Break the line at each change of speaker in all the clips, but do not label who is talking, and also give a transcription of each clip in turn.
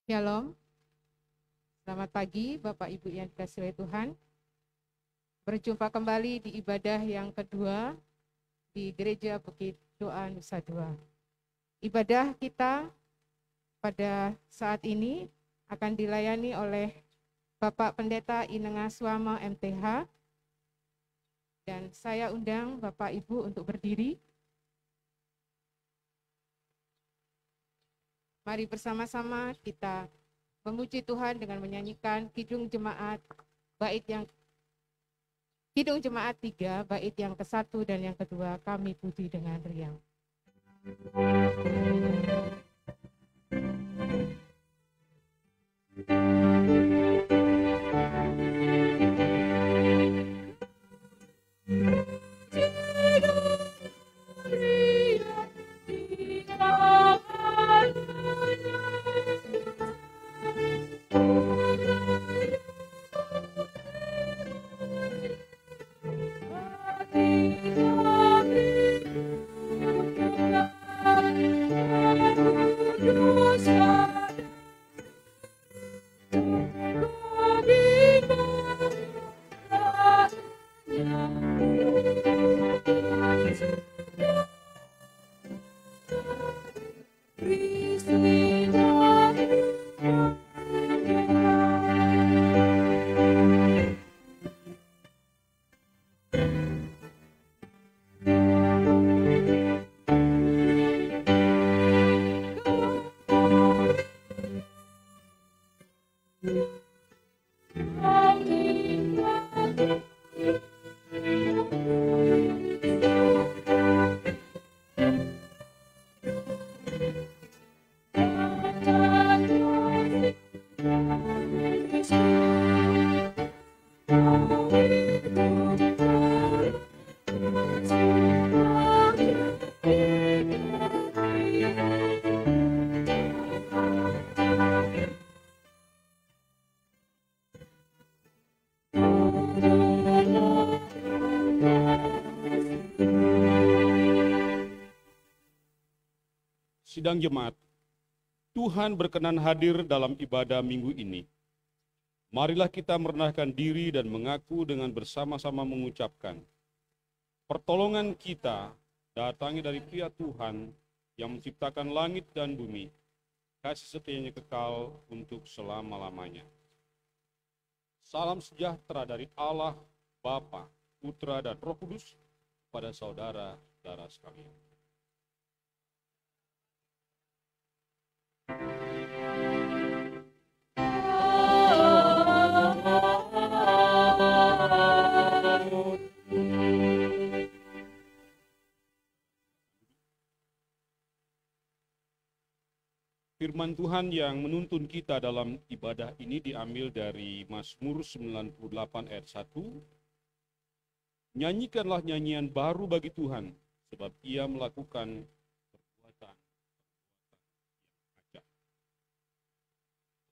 Shalom, selamat pagi Bapak Ibu yang dikasihi oleh Tuhan. Berjumpa kembali di ibadah yang kedua di Gereja Bukit Doa Nusa Dua. Ibadah kita pada saat ini akan dilayani oleh Bapak Pendeta Inenga Swama MTH, dan saya undang Bapak Ibu untuk berdiri. Mari bersama-sama kita memuji Tuhan dengan menyanyikan Kidung Jemaat Kidung Jemaat 3, bait yang ke-1 dan yang kedua, kami puji dengan riang.
Sidang jemaat, Tuhan berkenan hadir dalam ibadah minggu ini. Marilah kita merendahkan diri dan mengaku dengan bersama-sama mengucapkan, pertolongan kita datangnya dari pihak Tuhan yang menciptakan langit dan bumi, kasih setianya kekal untuk selama-lamanya. Salam sejahtera dari Allah, Bapa, Putra, dan Roh Kudus pada saudara-saudara sekalian. Firman Tuhan yang menuntun kita dalam ibadah ini diambil dari Mazmur 98 ayat 1. Nyanyikanlah nyanyian baru bagi Tuhan, sebab Ia melakukan perbuatan yang ajaib.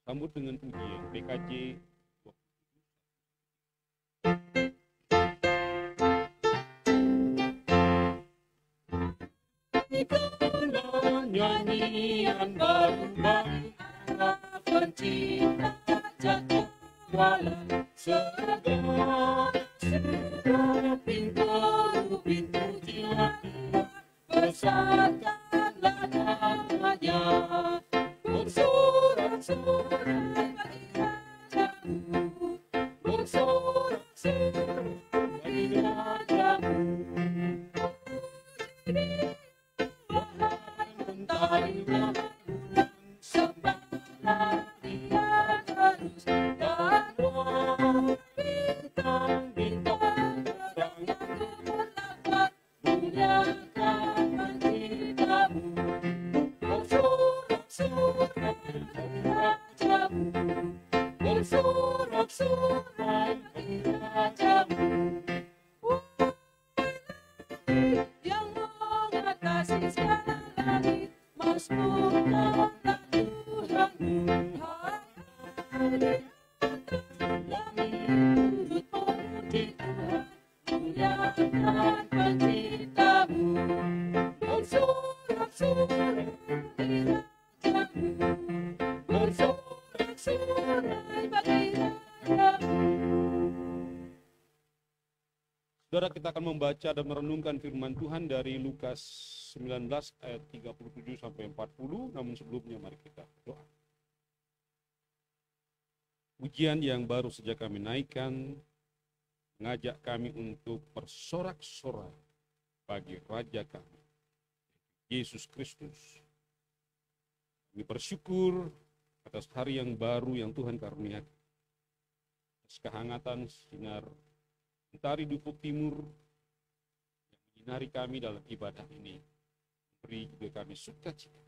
Sambut dengan pujian PKJ. Nyanyian baru bagi Allah pencipta jagat walau segala pintu jiwa besarkanlah namanya, bersorak-sorai bagi rajamu, bersorak-sorai bagi rajamu. Yang mengatasi segala langit, Mazmur Saudara, kita akan membaca dan merenungkan firman Tuhan dari Lukas 19 ayat 37 sampai 40, namun sebelumnya mari kita berdoa. Pujian yang baru saja kami naikkan mengajak kami untuk bersorak-sorai bagi Raja kami, Yesus Kristus. Kami bersyukur atas hari yang baru yang Tuhan karuniakan, atas kehangatan sinar mentari di ufuk timur yang menyinari kami dalam ibadah ini, beri juga kami sukacita.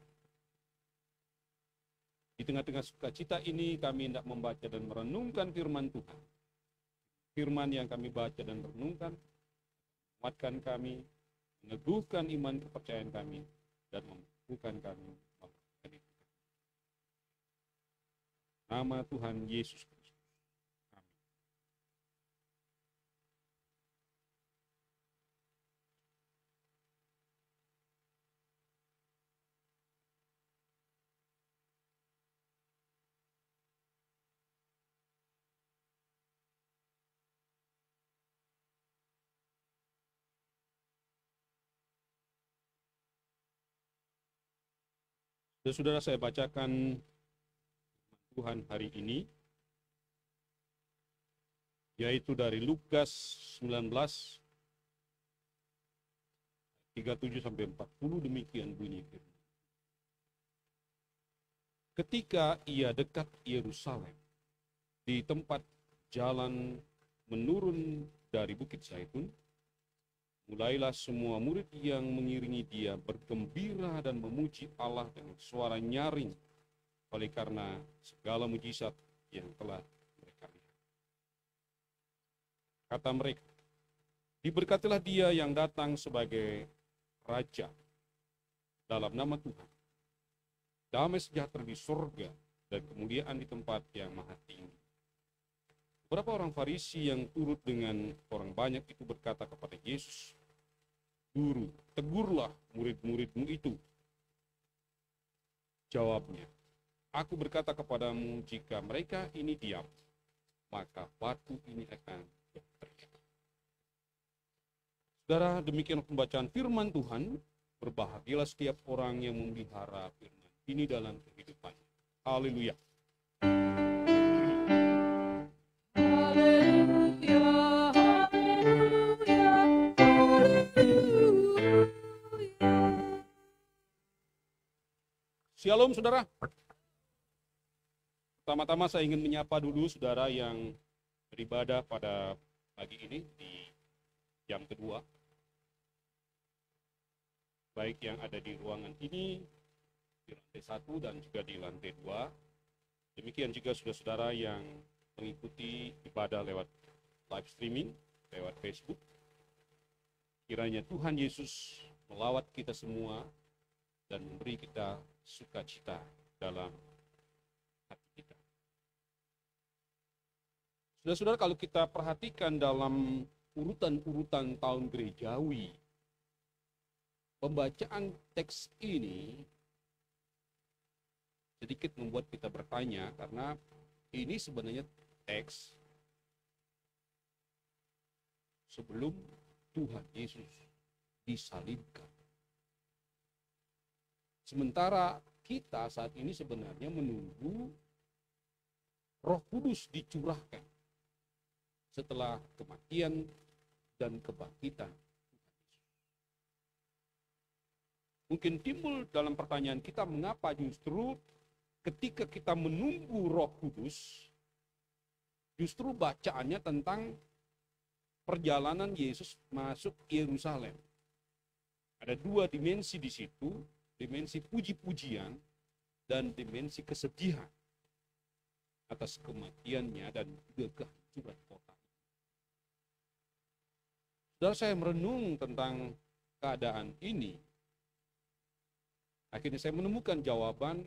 Di tengah-tengah sukacita ini kami hendak membaca dan merenungkan firman Tuhan. Firman yang kami baca dan renungkan menguatkan kami, meneguhkan iman kepercayaan kami, dan memampukan kami melakukan itu. Nama Tuhan Yesus Kristus. Saudara, saya bacakan Tuhan hari ini, yaitu dari Lukas 19, 37 sampai 40, demikian bunyi firman. Ketika ia dekat Yerusalem, di tempat jalan menurun dari Bukit Zaitun, mulailah semua murid yang mengiringi dia bergembira dan memuji Allah dengan suara nyaring oleh karena segala mujizat yang telah mereka lihat. Kata mereka, diberkatilah dia yang datang sebagai Raja dalam nama Tuhan. Damai sejahtera di surga dan kemuliaan di tempat yang maha tinggi. Beberapa orang Farisi yang turut dengan orang banyak itu berkata kepada Yesus, Guru, tegurlah murid-muridmu itu. Jawabnya, aku berkata kepadamu, jika mereka ini diam, maka batu ini akan berteriak. Saudara, demikian pembacaan firman Tuhan. Berbahagialah setiap orang yang memelihara firman ini dalam kehidupannya. Haleluya. Shalom saudara. Pertama-tama saya ingin menyapa dulu saudara yang beribadah pada pagi ini di jam kedua. Baik yang ada di ruangan ini, di lantai 1 dan juga di lantai 2. Demikian juga saudara-saudara yang mengikuti ibadah lewat live streaming, lewat Facebook. Kiranya Tuhan Yesus melawat kita semua dan memberi kita sukacita dalam hati kita. Saudara-saudara, kalau kita perhatikan dalam urutan-urutan tahun gerejawi, pembacaan teks ini sedikit membuat kita bertanya, karena ini sebenarnya teks sebelum Tuhan Yesus disalibkan. Sementara kita saat ini sebenarnya menunggu Roh Kudus dicurahkan setelah kematian dan kebangkitan. Mungkin timbul dalam pertanyaan kita, mengapa justru ketika kita menunggu Roh Kudus, justru bacaannya tentang perjalanan Yesus masuk Yerusalem. Ada dua dimensi di situ, dimensi puji-pujian dan dimensi kesedihan atas kematiannya dan juga kehancuran kota. Saudara, saya merenung tentang keadaan ini. Akhirnya saya menemukan jawaban,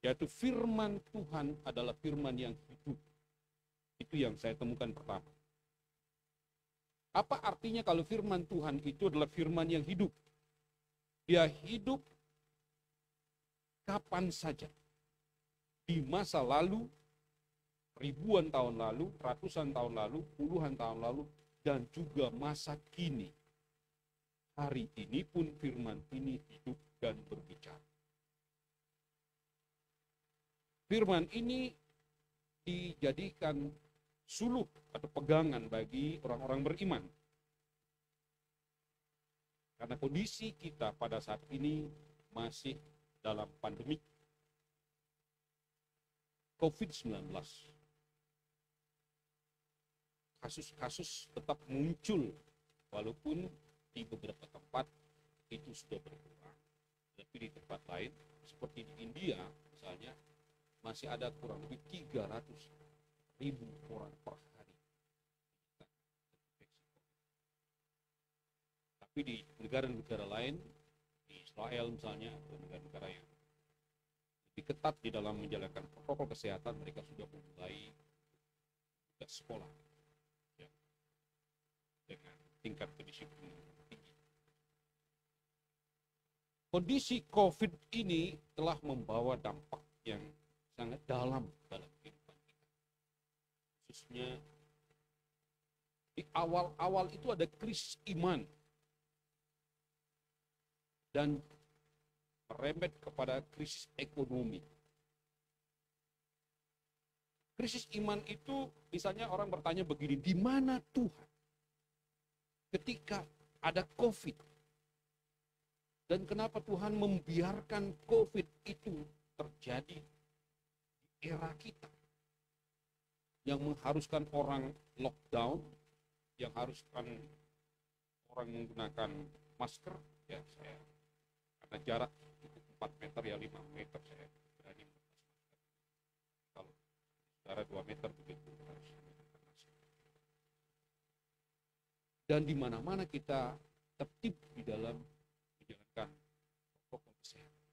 yaitu firman Tuhan adalah firman yang hidup. Itu yang saya temukan pertama. Apa artinya kalau firman Tuhan itu adalah firman yang hidup? Dia hidup kapan saja. Di masa lalu, ribuan tahun lalu, ratusan tahun lalu, puluhan tahun lalu, dan juga masa kini. Hari ini pun firman ini hidup dan berbicara. Firman ini dijadikan suluk atau pegangan bagi orang-orang beriman. Karena kondisi kita pada saat ini masih dalam pandemi COVID-19. Kasus-kasus tetap muncul, walaupun di beberapa tempat itu sudah berkurang. Tapi di tempat lain, seperti di India misalnya, masih ada kurang lebih 300.000 orang per hari. Tapi di negara-negara lain, di Israel misalnya, atau negara-negara yang lebih ketat di dalam menjalankan protokol kesehatan, mereka sudah mulai ke sekolah ya, dengan tingkat kedisiplinan tinggi. Kondisi COVID ini telah membawa dampak yang sangat dalam kehidupan kita. Khususnya di awal-awal itu ada krisis iman dan merembet kepada krisis ekonomi. Krisis iman itu misalnya orang bertanya begini, di mana Tuhan ketika ada COVID? Dan kenapa Tuhan membiarkan COVID itu terjadi di era kita? Yang mengharuskan orang lockdown, yang haruskan orang menggunakan masker, ya saya karena jarak 4 meter ya 5 meter saya berani melepas masker. Kalau jarak 2 meter begitu harus menggunakan masker. Dan di mana-mana kita tertib di dalam menjalankan protokol kesehatan.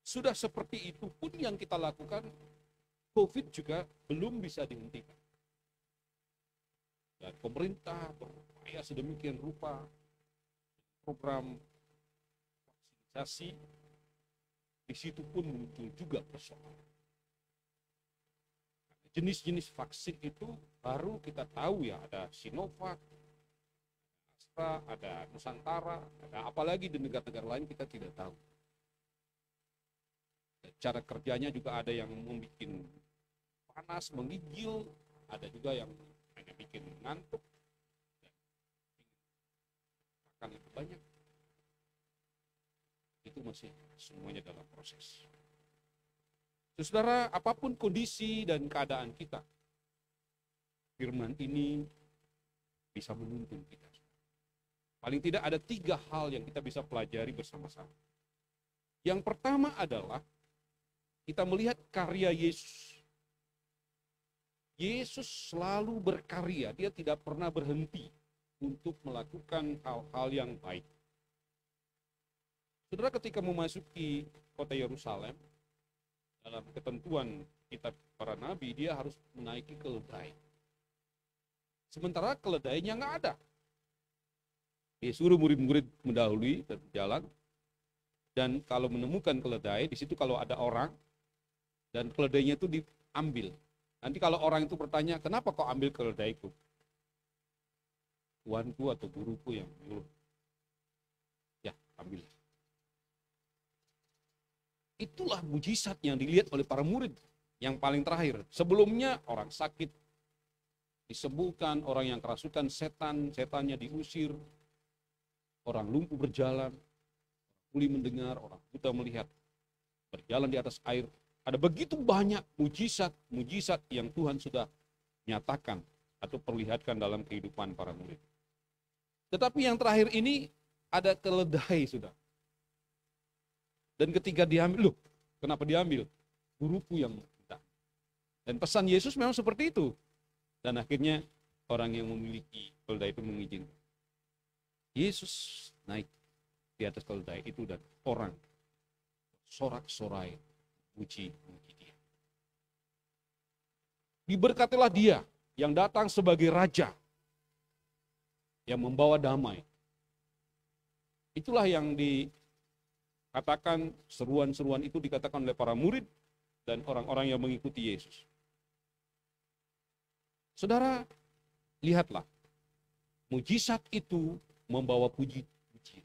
Sudah seperti itu pun yang kita lakukan, COVID juga belum bisa dihentikan. Dan pemerintah berupaya sedemikian rupa program vaksinasi, di situ pun muncul juga persoalan. Jenis-jenis vaksin itu baru kita tahu ya, ada Sinovac, Astra, ada Nusantara, ada apalagi di negara-negara lain kita tidak tahu. Cara kerjanya juga ada yang membuat panas, menggigil, ada juga yang hanya bikin ngantuk, akan lebih banyak. Itu masih semuanya dalam proses. Saudara, apapun kondisi dan keadaan kita, firman ini bisa menuntun kita. Paling tidak ada 3 hal yang kita bisa pelajari bersama-sama. Yang pertama adalah kita melihat karya Yesus. Yesus selalu berkarya, dia tidak pernah berhenti untuk melakukan hal-hal yang baik. Saudara, ketika memasuki kota Yerusalem, dalam ketentuan kitab para nabi, dia harus menaiki keledai. Sementara keledainya nggak ada. Dia suruh murid-murid mendahului dan berjalan. Dan kalau menemukan keledai, di situ kalau ada orang, dan keledainya itu diambil. Nanti kalau orang itu bertanya, kenapa kau ambil keledaiku? Tuanku atau guruku yang menyuruh. Ya, ambil. Itulah mujizat yang dilihat oleh para murid yang paling terakhir. Sebelumnya orang sakit disembuhkan, orang yang kerasukan setannya diusir, orang lumpuh berjalan, tuli mendengar, orang buta melihat, berjalan di atas air. Ada begitu banyak mujizat yang Tuhan sudah nyatakan atau perlihatkan dalam kehidupan para murid. Tetapi yang terakhir ini ada keledai sudah. Dan ketika diambil, loh, kenapa diambil? Guruku yang minta. Dan pesan Yesus memang seperti itu. Dan akhirnya orang yang memiliki keledai itu mengizinkan. Yesus naik di atas keledai itu dan orang sorak-sorai puji dia. Diberkatilah dia yang datang sebagai raja yang membawa damai. Itulah yang dikatakan, seruan-seruan itu dikatakan oleh para murid dan orang-orang yang mengikuti Yesus. Saudara, lihatlah. Mujizat itu membawa puji-puji.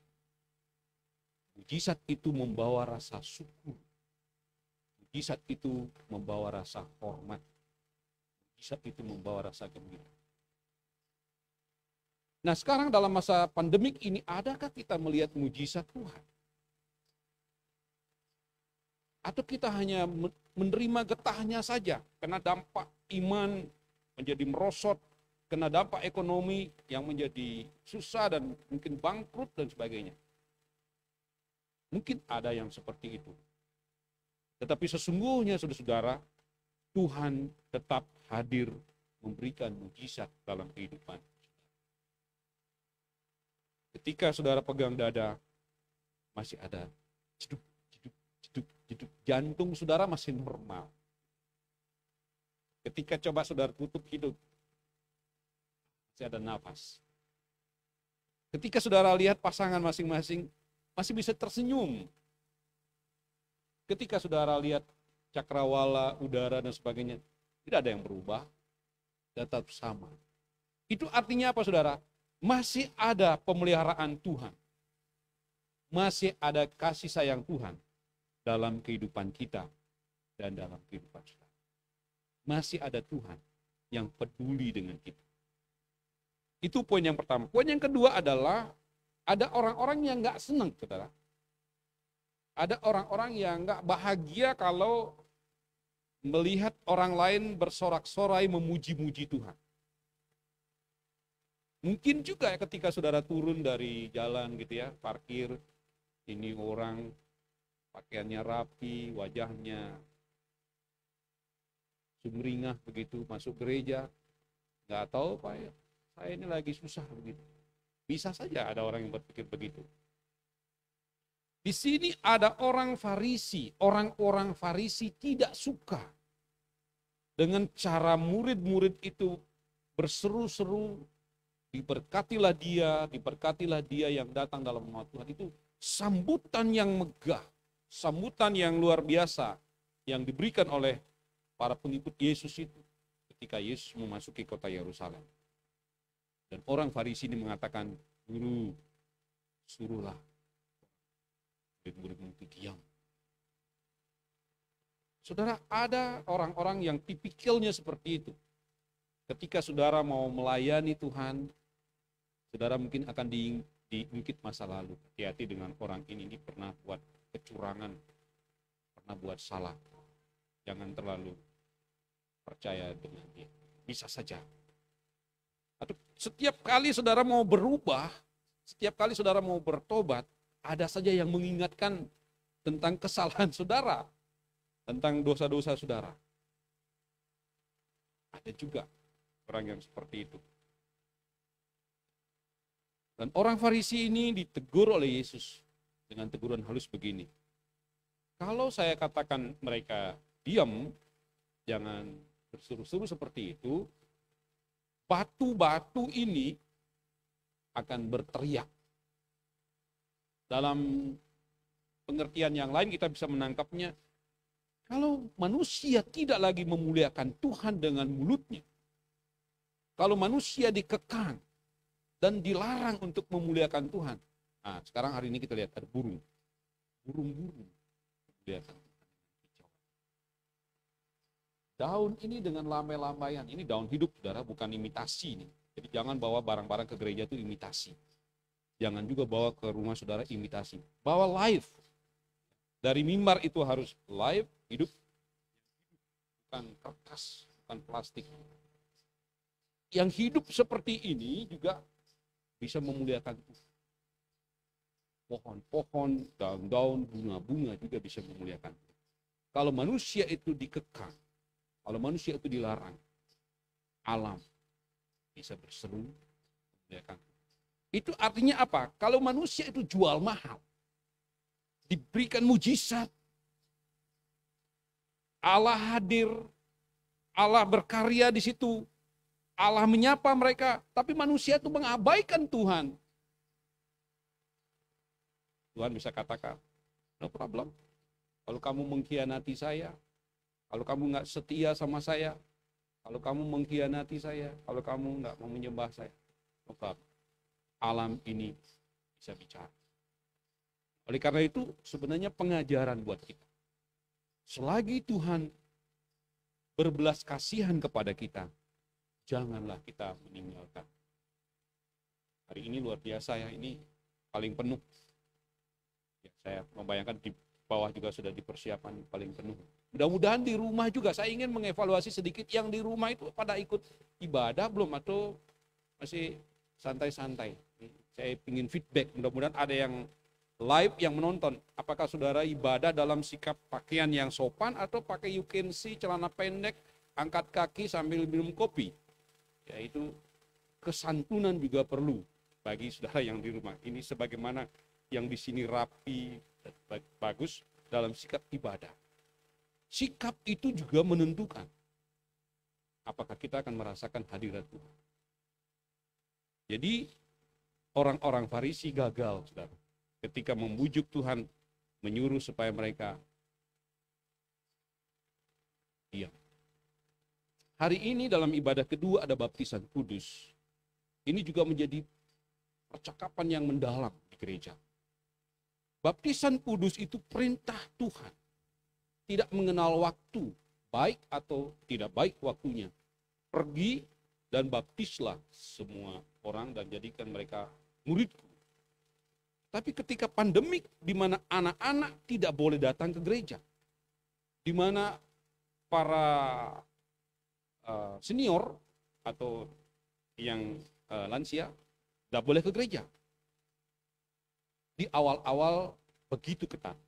Mujizat itu membawa rasa syukur. Mujizat itu membawa rasa hormat. Mujizat itu membawa rasa gembira. Nah, sekarang dalam masa pandemik ini, adakah kita melihat mujizat Tuhan? Atau kita hanya menerima getahnya saja, karena dampak iman menjadi merosot, kena dampak ekonomi yang menjadi susah dan mungkin bangkrut dan sebagainya. Mungkin ada yang seperti itu. Tetapi sesungguhnya, saudara-saudara, Tuhan tetap hadir memberikan mujizat dalam kehidupan. Ketika saudara pegang dada, masih ada jeduk, jeduk, jeduk, jeduk. Jantung saudara masih normal. Ketika coba saudara tutup hidung, masih ada nafas. Ketika saudara lihat pasangan masing-masing, masih bisa tersenyum. Ketika saudara lihat cakrawala, udara, dan sebagainya, tidak ada yang berubah, tetap sama. Itu artinya apa, saudara? Masih ada pemeliharaan Tuhan. Masih ada kasih sayang Tuhan dalam kehidupan kita dan dalam kehidupan saudara. Masih ada Tuhan yang peduli dengan kita. Itu poin yang pertama. Poin yang kedua adalah ada orang-orang yang nggak senang, saudara. Ada orang-orang yang nggak bahagia kalau melihat orang lain bersorak-sorai memuji-muji Tuhan. Mungkin juga ketika saudara turun dari jalan gitu ya, parkir, ini orang pakaiannya rapi, wajahnya sumringah begitu, masuk gereja, nggak tahu Pak ya, saya ini lagi susah begitu. Bisa saja ada orang yang berpikir begitu. Di sini ada orang Farisi, orang-orang Farisi tidak suka dengan cara murid-murid itu berseru-seru, diberkatilah dia yang datang dalam nama Tuhan. Itu sambutan yang megah, sambutan yang luar biasa yang diberikan oleh para pengikut Yesus itu ketika Yesus memasuki kota Yerusalem. Dan orang Farisi ini mengatakan, Guru, suruhlah murid-muridmu itu diam. Saudara, ada orang-orang yang tipikalnya seperti itu. Ketika saudara mau melayani Tuhan, saudara mungkin akan diungkit masa lalu. Hati-hati dengan orang ini pernah buat kecurangan, pernah buat salah. Jangan terlalu percaya dengan dia. Bisa saja. Atau setiap kali saudara mau berubah, setiap kali saudara mau bertobat, ada saja yang mengingatkan tentang kesalahan saudara, tentang dosa-dosa saudara. Ada juga orang yang seperti itu. Dan orang Farisi ini ditegur oleh Yesus dengan teguran halus begini. Kalau saya katakan mereka diam, jangan berseru-seru seperti itu, batu-batu ini akan berteriak. Dalam pengertian yang lain kita bisa menangkapnya, kalau manusia tidak lagi memuliakan Tuhan dengan mulutnya, kalau manusia dikekang dan dilarang untuk memuliakan Tuhan. Nah, sekarang hari ini kita lihat ada burung-burung memuliakan Tuhan. Daun ini dengan lambai-lambaian, ini daun hidup saudara, bukan imitasi ini. Jadi jangan bawa barang-barang ke gereja itu imitasi. Jangan juga bawa ke rumah saudara imitasi. Bawa live. Dari mimbar itu harus live, hidup. Bukan kertas, bukan plastik. Yang hidup seperti ini juga bisa memuliakan Tuhan. Pohon-pohon, daun-daun, bunga-bunga juga bisa memuliakan Tuhan. Kalau manusia itu dikekang, kalau manusia itu dilarang, alam bisa berseru memuliakan Tuhan. Itu artinya apa? Kalau manusia itu jual mahal, diberikan mujizat, Allah hadir, Allah berkarya di situ, Allah menyapa mereka, tapi manusia itu mengabaikan Tuhan. Tuhan bisa katakan, no problem. Kalau kamu mengkhianati saya, kalau kamu nggak setia sama saya, kalau kamu mengkhianati saya, kalau kamu nggak mau menyembah saya, maka alam ini bisa bicara. Oleh karena itu sebenarnya pengajaran buat kita. Selagi Tuhan berbelas kasihan kepada kita, janganlah kita meninggalkan. Hari ini luar biasa ya, ini paling penuh. Ya, saya membayangkan di bawah juga sudah dipersiapkan paling penuh. Mudah-mudahan di rumah juga, saya ingin mengevaluasi sedikit yang di rumah itu pada ikut ibadah belum atau masih santai-santai. Saya ingin feedback, mudah-mudahan ada yang live yang menonton. Apakah saudara ibadah dalam sikap pakaian yang sopan atau pakai you can see, celana pendek, angkat kaki sambil minum kopi. Yaitu kesantunan juga perlu bagi saudara yang di rumah. Ini sebagaimana yang di sini rapi dan bagus dalam sikap ibadah. Sikap itu juga menentukan apakah kita akan merasakan hadirat Tuhan. Jadi orang-orang Farisi gagal, saudara, ketika membujuk Tuhan, menyuruh supaya mereka diam. Hari ini dalam ibadah kedua ada baptisan kudus. Ini juga menjadi percakapan yang mendalam di gereja. Baptisan kudus itu perintah Tuhan. Tidak mengenal waktu, baik atau tidak baik waktunya. Pergi dan baptislah semua orang dan jadikan mereka muridku. Tapi ketika pandemik di mana anak-anak tidak boleh datang ke gereja, di mana para senior atau yang lansia tidak boleh ke gereja. Di awal-awal begitu ketat.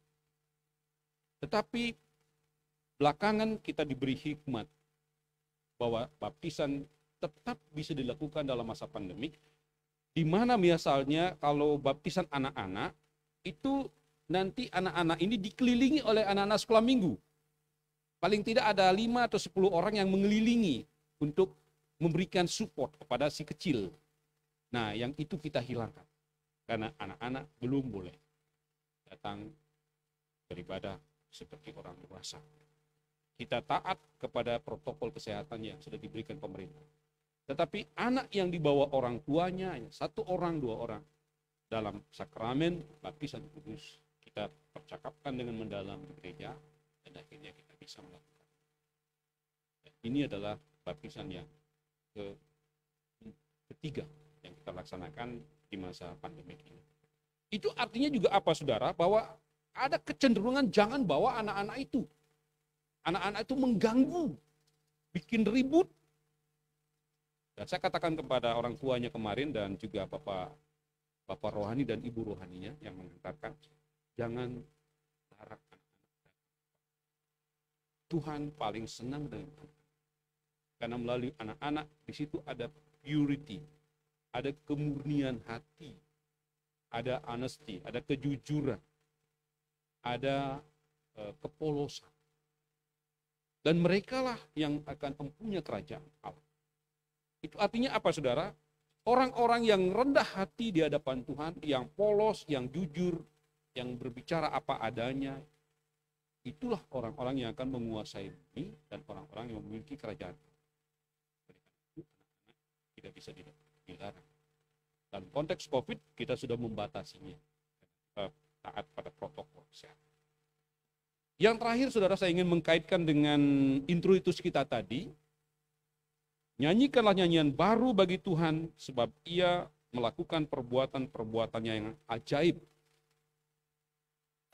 Tetapi belakangan kita diberi hikmat bahwa baptisan tetap bisa dilakukan dalam masa pandemik, di mana misalnya kalau baptisan anak-anak, itu nanti anak-anak ini dikelilingi oleh anak-anak sekolah minggu. Paling tidak ada 5 atau 10 orang yang mengelilingi untuk memberikan support kepada si kecil. Nah, yang itu kita hilangkan. Karena anak-anak belum boleh datang beribadah seperti orang dewasa. Kita taat kepada protokol kesehatan yang sudah diberikan pemerintah. Tetapi anak yang dibawa orang tuanya, 1 orang, 2 orang, dalam sakramen baptisan kudus, kita percakapkan dengan mendalam di gereja, dan akhirnya kita bisa melakukan. Dan ini adalah baptisan yang ketiga yang kita laksanakan di masa pandemi ini. Itu artinya juga apa, saudara? Bahwa ada kecenderungan jangan bawa anak-anak itu. Anak-anak itu mengganggu, bikin ribut. Dan saya katakan kepada orang tuanya kemarin dan juga bapak rohani dan ibu rohaninya yang mengantarkan, jangan larang anak-anak. Tuhan paling senang dengan anak. Karena melalui anak-anak di situ ada purity, ada kemurnian hati, ada honesty, ada kejujuran, ada kepolosan. Dan merekalah yang akan mempunyai kerajaan Allah. Itu artinya apa, saudara? Orang-orang yang rendah hati di hadapan Tuhan, yang polos, yang jujur, yang berbicara apa adanya, itulah orang-orang yang akan menguasai bumi dan orang-orang yang memiliki kerajaan. Itu anak-anak tidak bisa dilarang. Dalam konteks COVID, kita sudah membatasinya. Taat pada protokol kesehatan. Yang terakhir, saudara, saya ingin mengkaitkan dengan introitus kita tadi. Nyanyikanlah nyanyian baru bagi Tuhan, sebab Ia melakukan perbuatan-perbuatannya yang ajaib.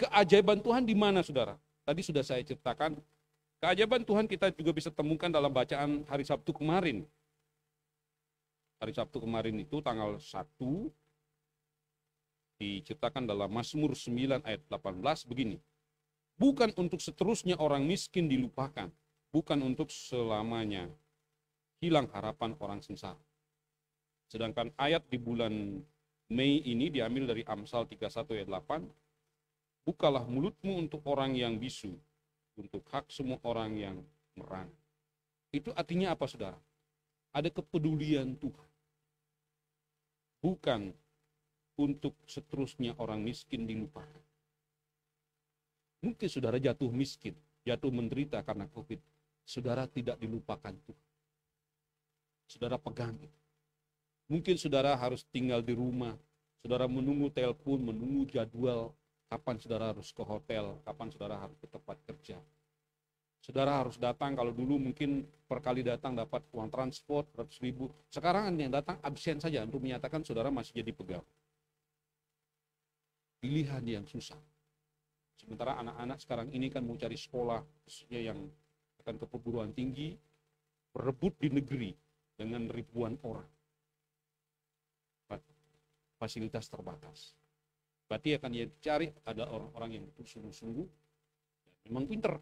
Keajaiban Tuhan di mana, saudara? Tadi sudah saya ceritakan. Keajaiban Tuhan kita juga bisa temukan dalam bacaan hari Sabtu kemarin. Hari Sabtu kemarin itu tanggal 1, diceritakan dalam Mazmur 9 ayat 18 begini. Bukan untuk seterusnya orang miskin dilupakan, bukan untuk selamanya hilang harapan orang sengsara. Sedangkan ayat di bulan Mei ini diambil dari Amsal 31 ayat 8. Bukalah mulutmu untuk orang yang bisu, untuk hak semua orang yang merana. Itu artinya apa, saudara? Ada kepedulian Tuhan. Bukan untuk seterusnya orang miskin dilupakan. Mungkin saudara jatuh miskin, jatuh menderita karena COVID. Saudara tidak dilupakan Tuhan. saudara pegang. Mungkin saudara harus tinggal di rumah, saudara menunggu telepon, menunggu jadwal, kapan saudara harus ke hotel, kapan saudara harus ke tempat kerja. Saudara harus datang, kalau dulu mungkin per kali datang dapat uang transport 100.000. Sekarang yang datang absen saja untuk menyatakan saudara masih jadi pegawai. Pilihan yang susah. Sementara anak-anak sekarang ini kan mau cari sekolah, khususnya yang akan ke perguruan tinggi, berebut di negeri dengan ribuan orang. Fasilitas terbatas. Berarti akan yang dicari ada orang-orang yang sungguh-sungguh, memang pinter.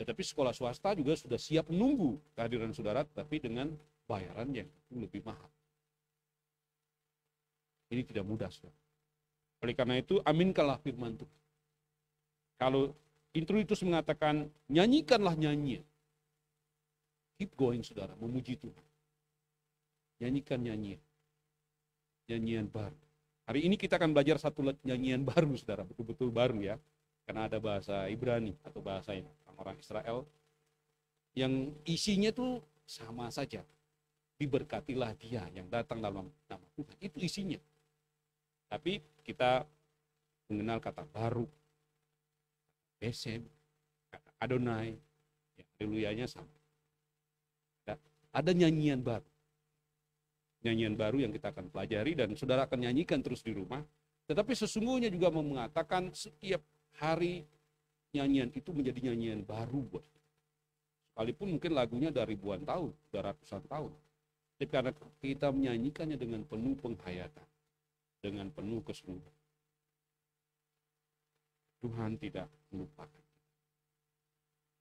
Tetapi sekolah swasta juga sudah siap menunggu kehadiran saudara, tapi dengan bayaran yang lebih mahal. Ini tidak mudah, saudara. Oleh karena itu, aminkanlah firman Tuhan. Kalau Introitus mengatakan, nyanyikanlah nyanyian. Keep going, saudara, memuji Tuhan. Nyanyikan nyanyian. Nyanyian baru. Hari ini kita akan belajar satu nyanyian baru, saudara, betul-betul baru ya. Karena ada bahasa Ibrani atau bahasa orang Israel yang isinya tuh sama saja. Diberkatilah dia yang datang dalam nama Tuhan. Itu isinya. Tapi kita mengenal kata baru, Besem, kata Adonai, ya, haleluyanya sama. Ada nyanyian baru. Nyanyian baru yang kita akan pelajari dan saudara akan nyanyikan terus di rumah. Tetapi sesungguhnya juga mengatakan setiap hari nyanyian itu menjadi nyanyian baru buat kita. Sekalipun mungkin lagunya dari ribuan tahun, sudah ratusan tahun. Tapi karena kita menyanyikannya dengan penuh penghayatan, dengan penuh kesungguhan, Tuhan tidak melupakan.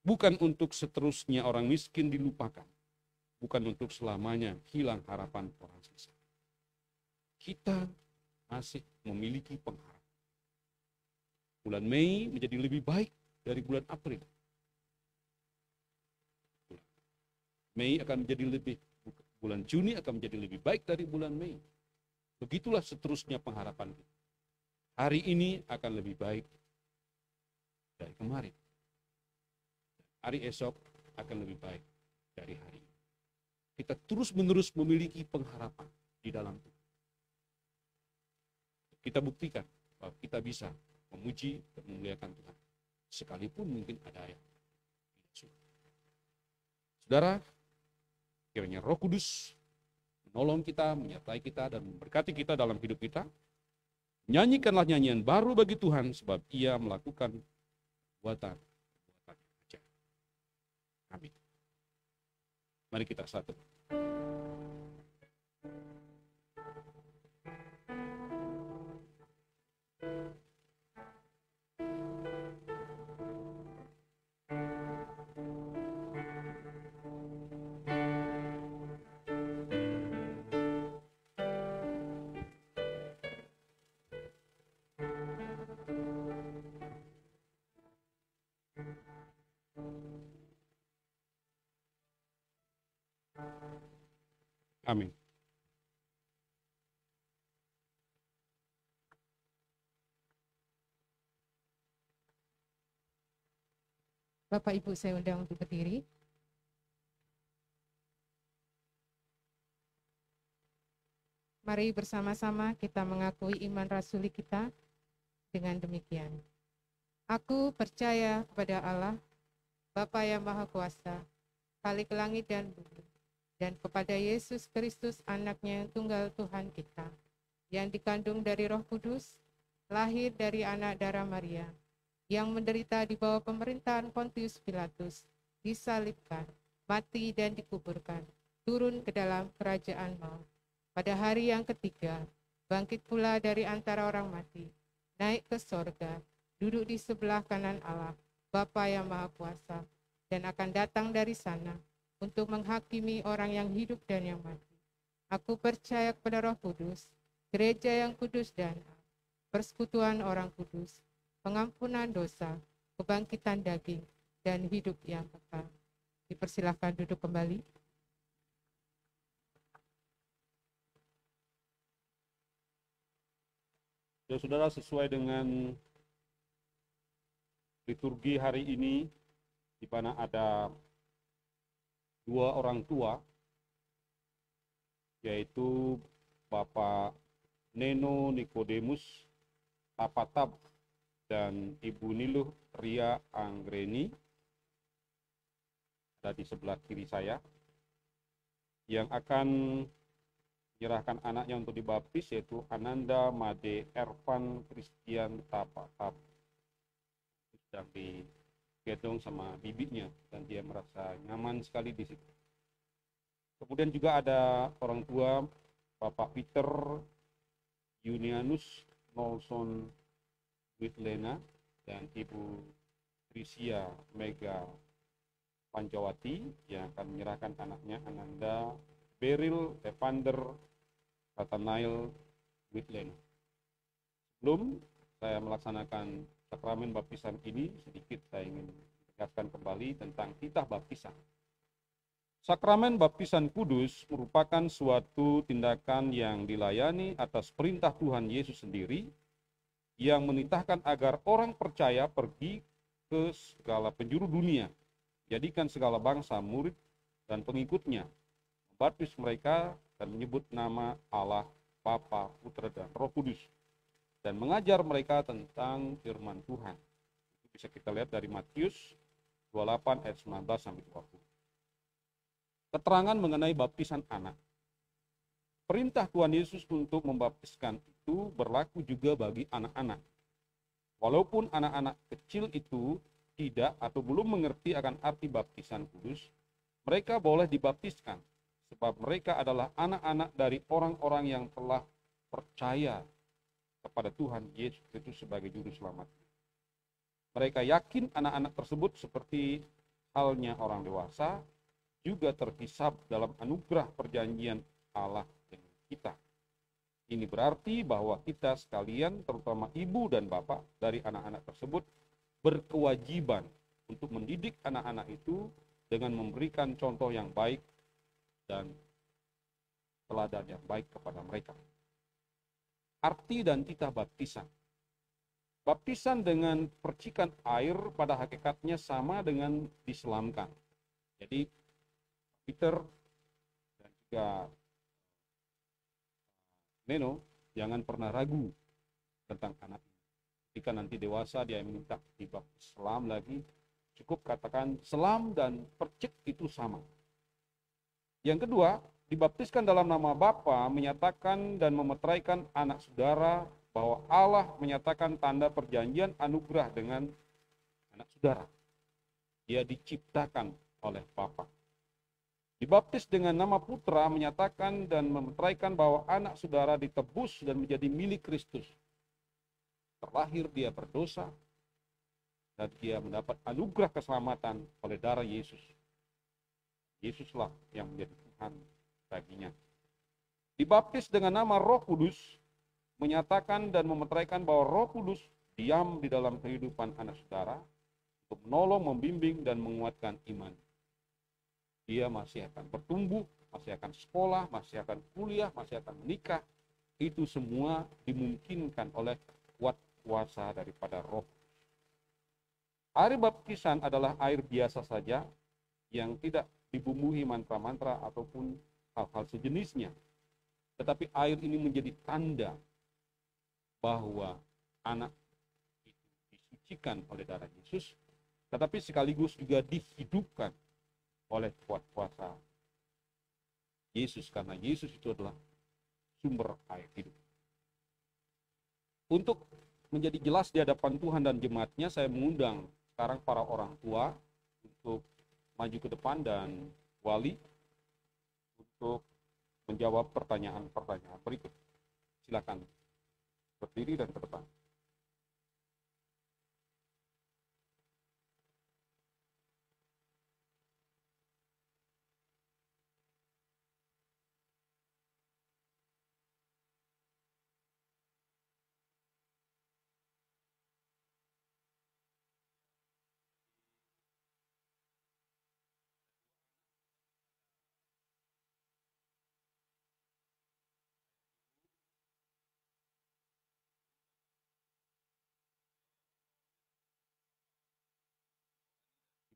Bukan untuk seterusnya orang miskin dilupakan. Bukan untuk selamanya hilang harapan orang susah. Kita masih memiliki pengharapan. Bulan Mei menjadi lebih baik dari bulan April. Mei akan menjadi bulan Juni akan menjadi lebih baik dari bulan Mei. Begitulah seterusnya pengharapan kita. Hari ini akan lebih baik dari kemarin. Hari esok akan lebih baik dari hari ini. Kita terus-menerus memiliki pengharapan di dalam Tuhan. Kita buktikan bahwa kita bisa memuji dan memuliakan Tuhan. Sekalipun mungkin ada yang tidak suka. Saudara, kiranya Roh Kudus menolong kita, menyertai kita, dan memberkati kita dalam hidup kita. Nyanyikanlah nyanyian baru bagi Tuhan, sebab Ia melakukan perbuatan ajaib. Amin. Mari kita satu. Amin.
Bapak Ibu saya undang untuk berdiri. Mari bersama-sama kita mengakui iman rasuli kita dengan demikian. Aku percaya kepada Allah, Bapa yang Maha Kuasa, Khalik langit dan bumi, dan kepada Yesus Kristus anaknya yang tunggal Tuhan kita, yang dikandung dari Roh Kudus, lahir dari anak darah Maria, yang menderita di bawah pemerintahan Pontius Pilatus, disalibkan, mati dan dikuburkan, turun ke dalam kerajaan maut. Pada hari yang ketiga, bangkit pula dari antara orang mati, naik ke sorga, duduk di sebelah kanan Allah, Bapa yang Maha Kuasa, dan akan datang dari sana untuk menghakimi orang yang hidup dan yang mati. Aku percaya kepada Roh Kudus, gereja yang kudus dan persekutuan orang kudus, pengampunan dosa, kebangkitan daging, dan hidup yang kekal. Dipersilahkan duduk kembali.
Saudara, sesuai dengan liturgi hari ini, di mana ada dua orang tua yaitu Bapak Neno Nikodemus Tapatab dan Ibu Niluh Ria Anggreni, ada di sebelah kiri saya, yang akan menyerahkan anaknya untuk dibaptis, yaitu Ananda Made Ervan Christian Tapatab. Sedang digendong sama bibinya dan dia merasa nyaman sekali di situ. Kemudian juga ada orang tua Bapak Peter Yunianus Nolson Witlena dan Ibu Trisia Mega Pancawati yang akan menyerahkan anaknya Ananda Beryl Evander Nathanael Witlena. Sebelum saya melaksanakan sakramen baptisan ini, sedikit saya ingin menegaskan kembali tentang titah baptisan. Sakramen baptisan kudus merupakan suatu tindakan yang dilayani atas perintah Tuhan Yesus sendiri, yang menitahkan agar orang percaya pergi ke segala penjuru dunia, jadikan segala bangsa murid dan pengikutnya, membaptis mereka dan menyebut nama Allah, Bapa, Putra, dan Roh Kudus, dan mengajar mereka tentang firman Tuhan. Itu bisa kita lihat dari Matius 28 ayat 19 sampai 20. Keterangan mengenai baptisan anak. Perintah Tuhan Yesus untuk membaptiskan itu berlaku juga bagi anak-anak. Walaupun anak-anak kecil itu tidak atau belum mengerti akan arti baptisan kudus, mereka boleh dibaptiskan, sebab mereka adalah anak-anak dari orang-orang yang telah percaya kepada Tuhan Yesus Kristus sebagai juru selamat. Mereka yakin anak-anak tersebut seperti halnya orang dewasa, juga terhisap dalam anugerah perjanjian Allah dengan kita. Ini berarti bahwa kita sekalian, terutama ibu dan bapak dari anak-anak tersebut, berkewajiban untuk mendidik anak-anak itu dengan memberikan contoh yang baik dan teladan yang baik kepada mereka. Arti dan titah baptisan. Baptisan dengan percikan air pada hakikatnya sama dengan diselamkan. Jadi Peter dan juga Neno jangan pernah ragu tentang anak ini. Jika nanti dewasa dia minta dibaptis selam lagi, cukup katakan selam dan percik itu sama. Yang kedua, dibaptiskan dalam nama Bapa menyatakan dan memeteraikan anak saudara, bahwa Allah menyatakan tanda perjanjian anugerah dengan anak saudara. Dia diciptakan oleh Bapa. Dibaptis dengan nama Putra menyatakan dan memeteraikan bahwa anak saudara ditebus dan menjadi milik Kristus. Terlahir dia berdosa dan dia mendapat anugerah keselamatan oleh darah Yesus. Yesuslah yang menjadi Tuhan baginya. Dibaptis dengan nama Roh Kudus menyatakan dan memeteraikan bahwa Roh Kudus diam di dalam kehidupan anak saudara untuk menolong, membimbing, dan menguatkan iman. Dia masih akan bertumbuh, masih akan sekolah, masih akan kuliah, masih akan menikah. Itu semua dimungkinkan oleh kuat kuasa daripada Roh. Air baptisan adalah air biasa saja yang tidak dibumbui mantra-mantra ataupun hal-hal sejenisnya. Tetapi air ini menjadi tanda bahwa anak itu disucikan oleh darah Yesus, tetapi sekaligus juga dihidupkan oleh kuat kuasa Yesus, karena Yesus itu adalah sumber air hidup. Untuk menjadi jelas di hadapan Tuhan dan jemaatnya, saya mengundang sekarang para orang tua untuk maju ke depan dan wali untuk menjawab pertanyaan-pertanyaan berikut. Silakan berdiri dan ke depan.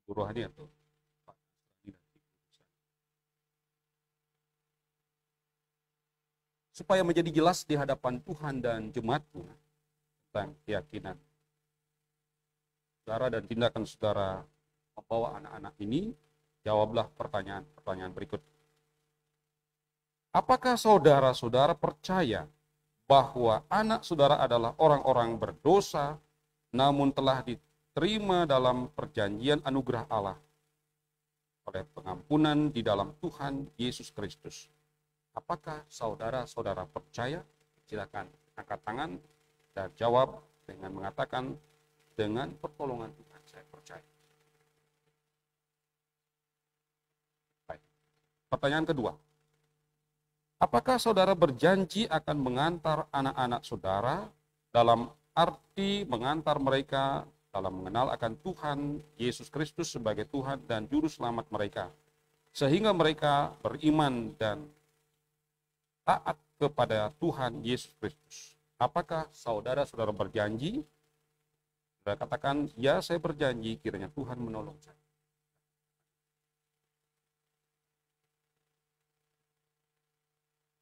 Ibu Rohani atau Pak Nasrani nanti. supaya menjadi jelas di hadapan Tuhan dan jemaatku tentang keyakinan saudara dan tindakan saudara membawa anak-anak ini. Jawablah pertanyaan berikut. Apakah saudara-saudara percaya bahwa anak saudara adalah orang-orang berdosa, namun telah diterima dalam perjanjian anugerah Allah oleh pengampunan di dalam Tuhan Yesus Kristus? Apakah saudara-saudara percaya? Silakan angkat tangan dan jawab dengan mengatakan, dengan pertolongan Tuhan saya percaya. Baik. Pertanyaan kedua. Apakah saudara berjanji akan mengantar anak-anak saudara dalam arti mengantar mereka dalam mengenal akan Tuhan Yesus Kristus sebagai Tuhan dan Juru Selamat mereka, sehingga mereka beriman dan taat kepada Tuhan Yesus Kristus? Apakah saudara-saudara berjanji? Saudara katakan, ya saya berjanji, kiranya Tuhan menolong saya.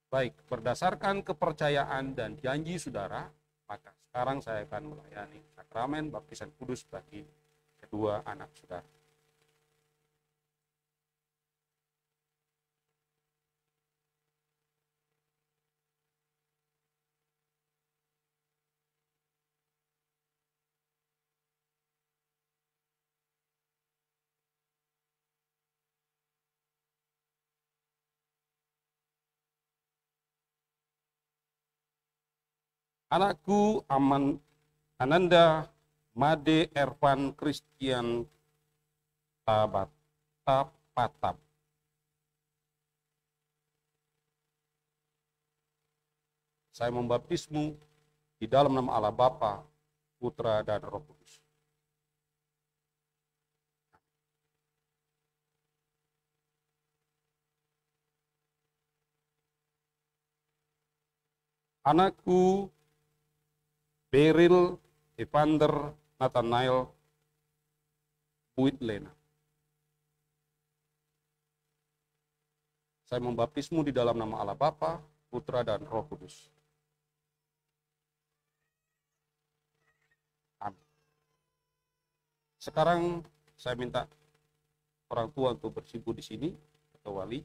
Baik, berdasarkan kepercayaan dan janji saudara, maka sekarang saya akan melayani sakramen baptisan kudus bagi kedua anak saudara. Anakku Ananda Made Ervan Christian Patab. Saya membaptismu di dalam nama Allah Bapa, Putra, dan Roh Kudus. Anakku Beryl Evander Nathanael Buitlena. Saya membaptismu di dalam nama Allah Bapa, Putra, dan Roh Kudus. Amin. Sekarang saya minta orang tua untuk bersimpuh di sini, atau wali,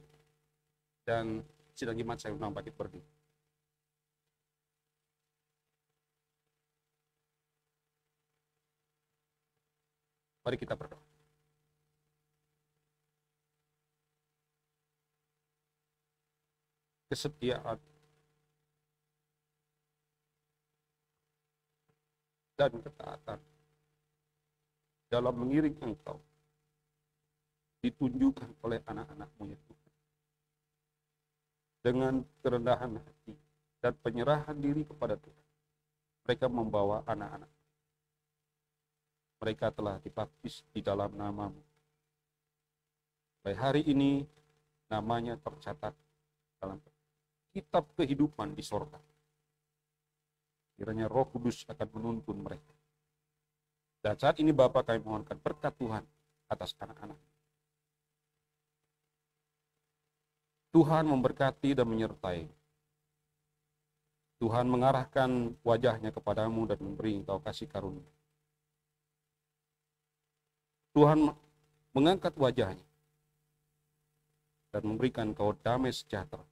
dan sidang jemaat saya undang bangkit berdiri. Mari kita berdoa. Kesetiaan dan ketaatan dalam mengiring Engkau ditunjukkan oleh anak-anak-Mu ya Tuhan. Dengan kerendahan hati dan penyerahan diri kepada Tuhan, mereka membawa anak-anak. Mereka telah dibaptis di dalam nama-Mu. Sampai hari ini namanya tercatat dalam kitab kehidupan di sorga. Kiranya Roh Kudus akan menuntun mereka. Dan saat ini Bapa, kami mohonkan berkat Tuhan atas anak-anak. Tuhan memberkati dan menyertai. Tuhan mengarahkan wajahnya kepadamu dan memberi Engkau kasih karunia. Tuhan mengangkat wajahnya dan memberikan Engkau damai sejahtera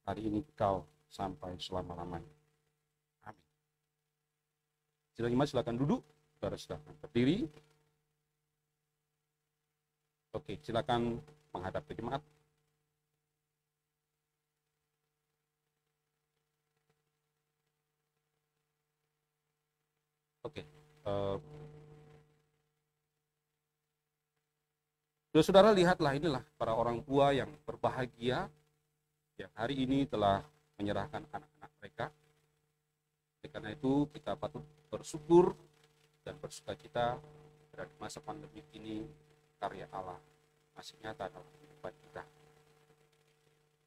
hari ini Engkau sampai selama-lamanya. Amin. Sidang jemaat silakan duduk, saudara silakan berdiri. Oke, silakan menghadap ke jemaat. Oke. Saudara lihatlah, inilah para orang tua yang berbahagia yang hari ini telah menyerahkan anak-anak mereka. Oleh karena itu kita patut bersyukur dan bersukacita pada masa pandemi ini karya Allah masih nyata dalam kehidupan kita.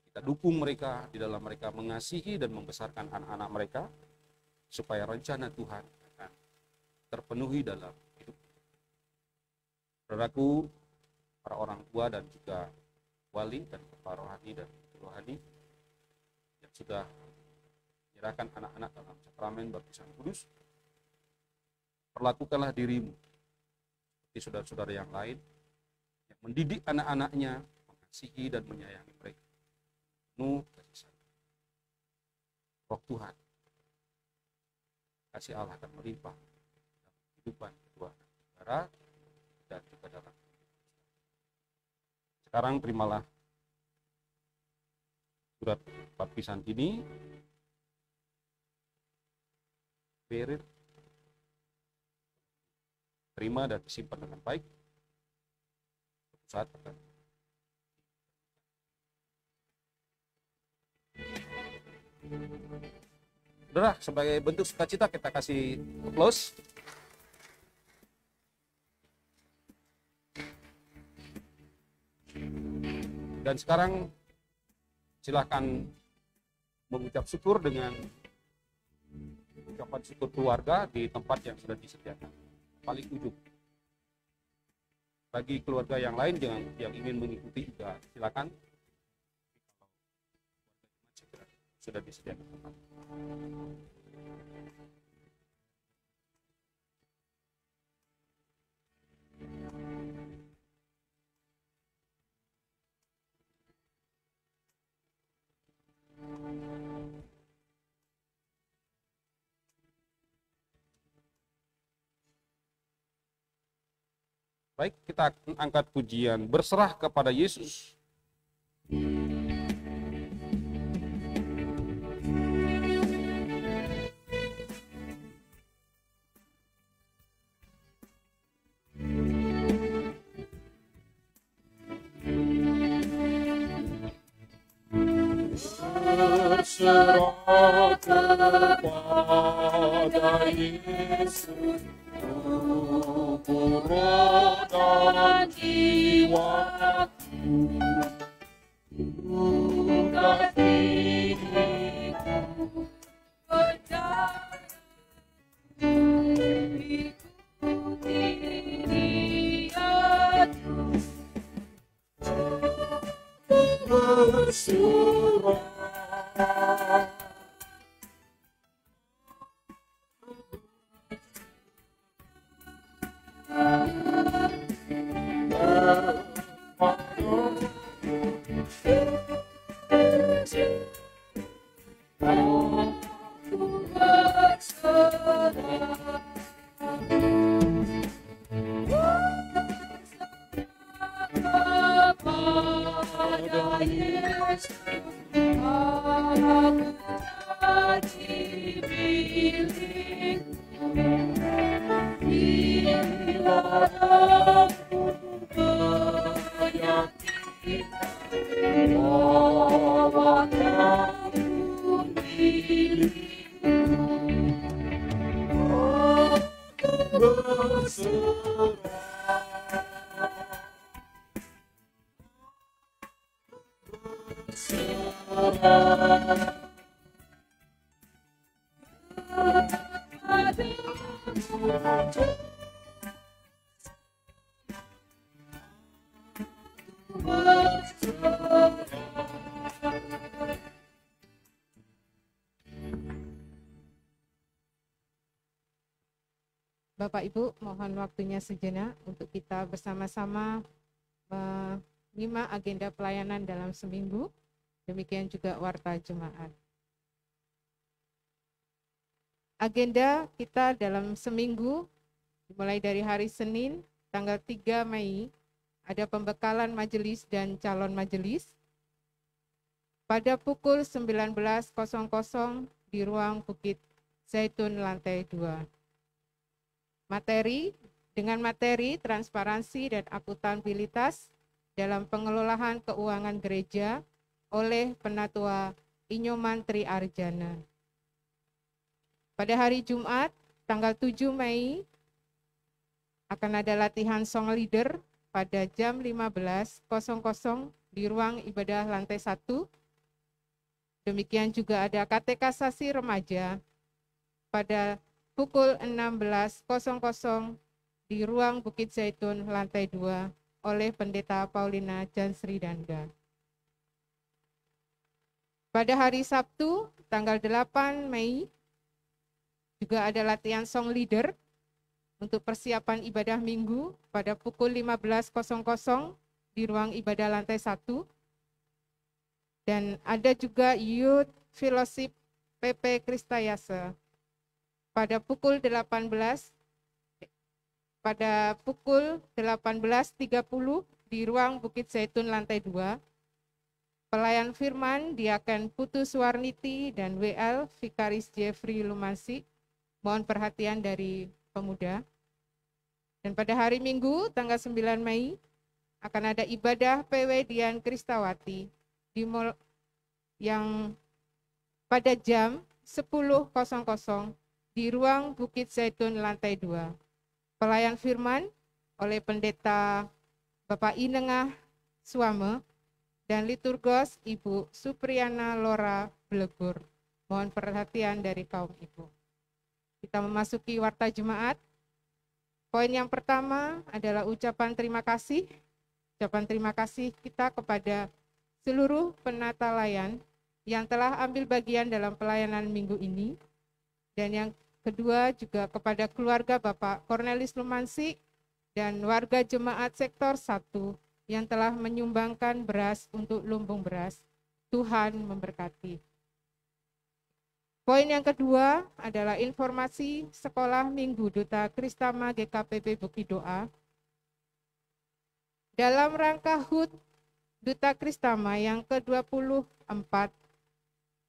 Kita dukung mereka di dalam mereka mengasihi dan membesarkan anak-anak mereka supaya rencana Tuhan akan terpenuhi dalam hidup. Saudaraku, para orang tua dan juga wali dan kepala rohani dan rohani yang sudah menyerahkan anak-anak dalam sakramen baptisan kudus, perlakukanlah dirimu seperti saudara-saudara yang lain yang mendidik anak-anaknya, mengasihi dan menyayangi mereka. Penuh kasih sayang. Roh Tuhan, kasih Allah akan melimpah dalam kehidupan kedua saudara dan juga dalam kehidupan. Sekarang terimalah surat baptisan ini. Berit, terima dan disimpan dengan baik. Suatu saat akan Saudara, sebagai bentuk sukacita kita kasih close. Dan sekarang silakan mengucap syukur dengan ucapan syukur keluarga di tempat yang sudah disediakan paling ujung. Bagi keluarga yang lain yang ingin mengikuti juga silakan. Sudah disediakan tempat. Baik, kita angkat pujian berserah kepada Yesus.
Berserah kepada Yesus, tubuh, roh, dan jiwaku, tugas diriku percaya, ikuti Dia terus, berserah.
Bapak Ibu, mohon waktunya sejenak untuk kita bersama-sama menyimak agenda pelayanan dalam seminggu, demikian juga warta jemaat. Agenda kita dalam seminggu, dimulai dari hari Senin, tanggal 3 Mei, ada pembekalan majelis dan calon majelis. Pada pukul 19.00 di ruang Bukit Zaitun lantai 2. Dengan materi transparansi dan akuntabilitas dalam pengelolaan keuangan gereja oleh Penatua Inyoman Tri Arjana. Pada hari Jumat, tanggal 7 Mei, akan ada latihan song leader pada jam 15.00 di ruang ibadah lantai 1. Demikian juga ada katekisasi remaja pada pukul 16.00 di ruang Bukit Zaitun lantai 2 oleh Pendeta Paulina Jansri Danda. Pada hari Sabtu, tanggal 8 Mei, juga ada latihan song leader untuk persiapan ibadah minggu pada pukul 15.00 di ruang ibadah lantai 1. Dan ada juga Youth Fellowship PP Kristayasa pada pukul 18.30 di ruang Bukit Zaitun lantai 2. Pelayan firman Diaken Putu Suwarniti dan WL Vikaris Jeffrey Lumasi mohon perhatian dari pemuda. Dan pada hari Minggu tanggal 9 Mei akan ada ibadah PW Dian Kristawati yang pada jam 10.00 di ruang Bukit Zaitun lantai 2. Pelayan firman oleh Pendeta Bapak Inengah Suame dan liturgos Ibu Supriana Lora Blegur. Mohon perhatian dari kaum ibu. Kita memasuki warta jemaat. Poin yang pertama adalah ucapan terima kasih. Ucapan terima kasih kita kepada seluruh penata layan yang telah ambil bagian dalam pelayanan minggu ini. Dan yang kedua juga kepada keluarga Bapak Cornelis Lumansi dan warga jemaat sektor 1 yang telah menyumbangkan beras untuk lumbung beras. Tuhan memberkati. Poin yang kedua adalah informasi sekolah minggu Duta Kristama GKPB Bukidoa. Dalam rangka HUT Duta Kristama yang ke-24,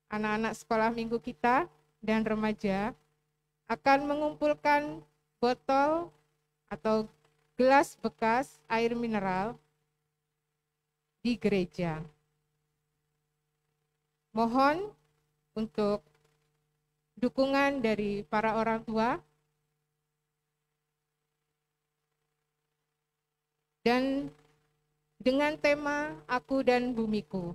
anak-anak sekolah minggu kita dan remaja akan mengumpulkan botol atau gelas bekas air mineral di gereja. Mohon untuk dukungan dari para orang tua dan dengan tema Aku dan Bumiku.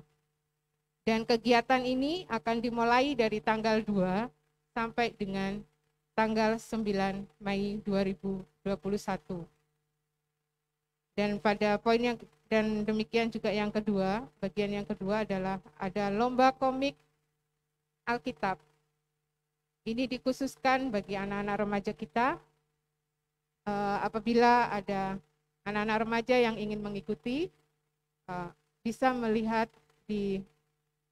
Dan kegiatan ini akan dimulai dari tanggal 2 sampai dengan tanggal 9 Mei 2021. Dan pada poin yang dan demikian juga yang kedua, bagian yang kedua adalah ada lomba komik Alkitab. Ini dikhususkan bagi anak-anak remaja kita. Apabila ada anak-anak remaja yang ingin mengikuti, bisa melihat di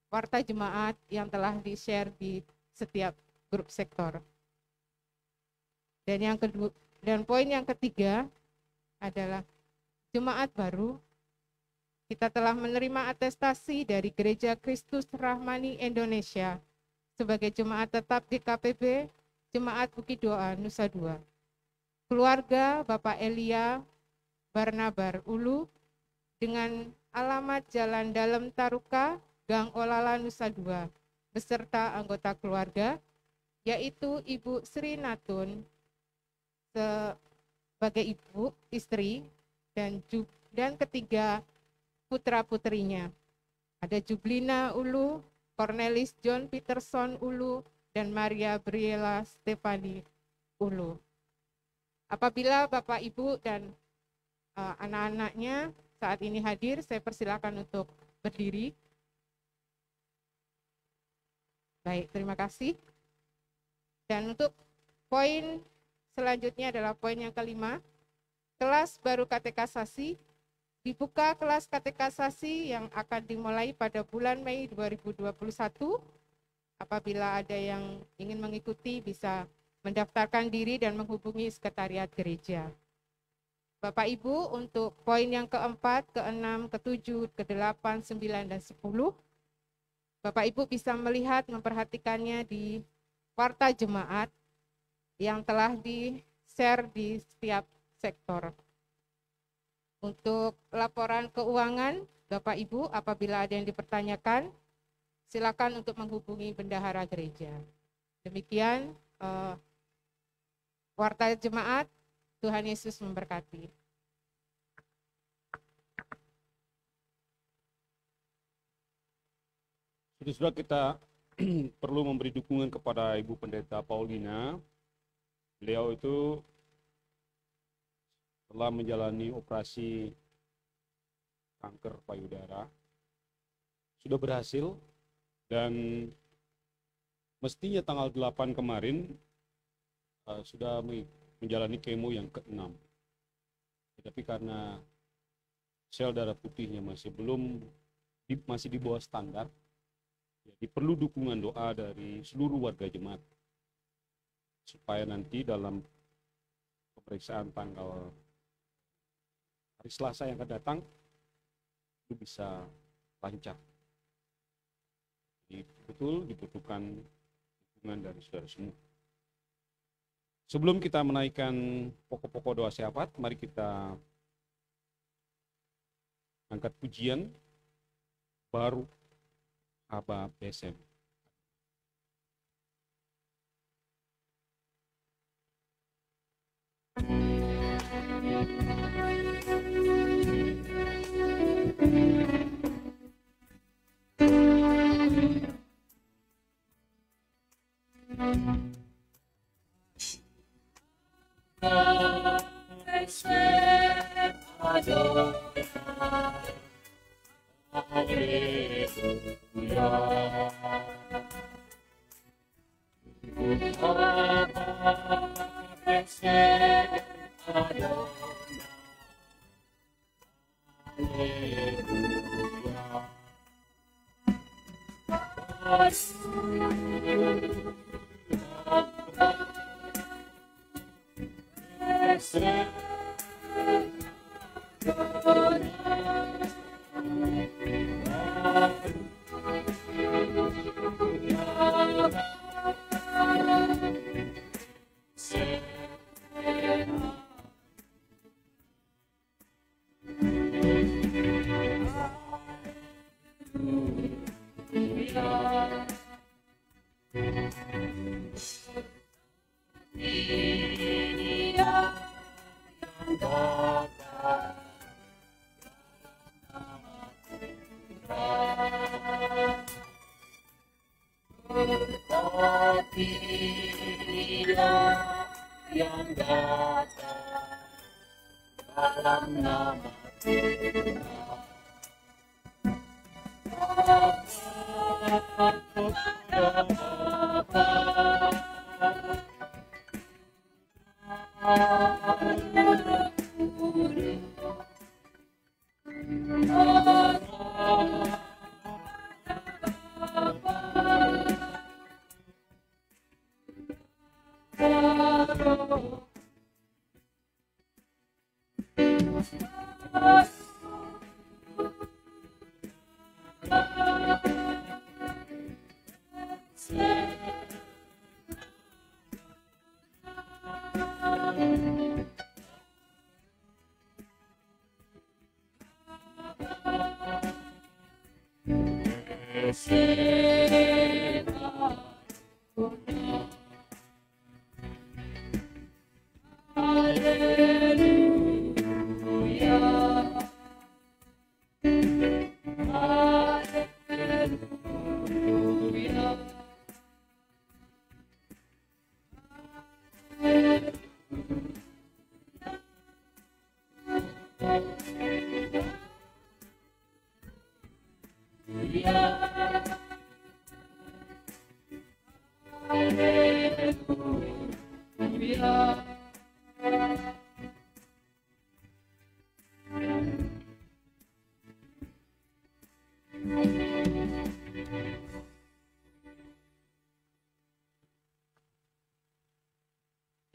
warta jemaat yang telah di-share di setiap grup sektor. Dan yang kedua, dan poin yang ketiga adalah jemaat baru. Kita telah menerima atestasi dari Gereja Kristus Rahmani Indonesia sebagai jemaat tetap GKPB, Jemaat Bukidoa Nusa Dua. Keluarga Bapak Elia Barnabar Ulu dengan alamat Jalan Dalem Taruka, Gang Olala Nusa Dua, beserta anggota keluarga, yaitu Ibu Sri Natun sebagai ibu, istri, dan ketiga putra-putrinya. Ada Jublina Ulu, Cornelis John Peterson Ulu, dan Maria Briela Stefani Ulu. Apabila Bapak Ibu dan anak-anaknya saat ini hadir, saya persilakan untuk berdiri. Baik, terima kasih. Dan untuk poin selanjutnya adalah poin yang kelima, kelas baru katekasasi. Dibuka kelas katekasasi yang akan dimulai pada bulan Mei 2021. Apabila ada yang ingin mengikuti bisa mendaftarkan diri dan menghubungi sekretariat gereja. Bapak Ibu, untuk poin yang keempat, keenam, ketujuh, kedelapan, 9, dan 10, Bapak Ibu bisa melihat, memperhatikannya di warta jemaat yang telah di-share di setiap sektor. Untuk laporan keuangan, Bapak Ibu, apabila ada yang dipertanyakan, silakan untuk menghubungi bendahara gereja. Demikian warta jemaat. Tuhan Yesus memberkati.
Saudara-saudara, kita perlu memberi dukungan kepada Ibu Pendeta Paulina. Beliau itu telah menjalani operasi kanker payudara. Sudah berhasil, Dan mestinya tanggal 8 kemarin sudah menjalani kemo yang ke-6. Tetapi karena sel darah putihnya masih di bawah standar, jadi perlu dukungan doa dari seluruh warga jemaat supaya nanti dalam pemeriksaan tanggal hari Selasa yang akan datang itu bisa lancar. Jadi betul dibutuhkan dukungan dari saudara semua. Sebelum kita menaikkan pokok-pokok doa syafaat, mari kita angkat pujian baru Aba BSM.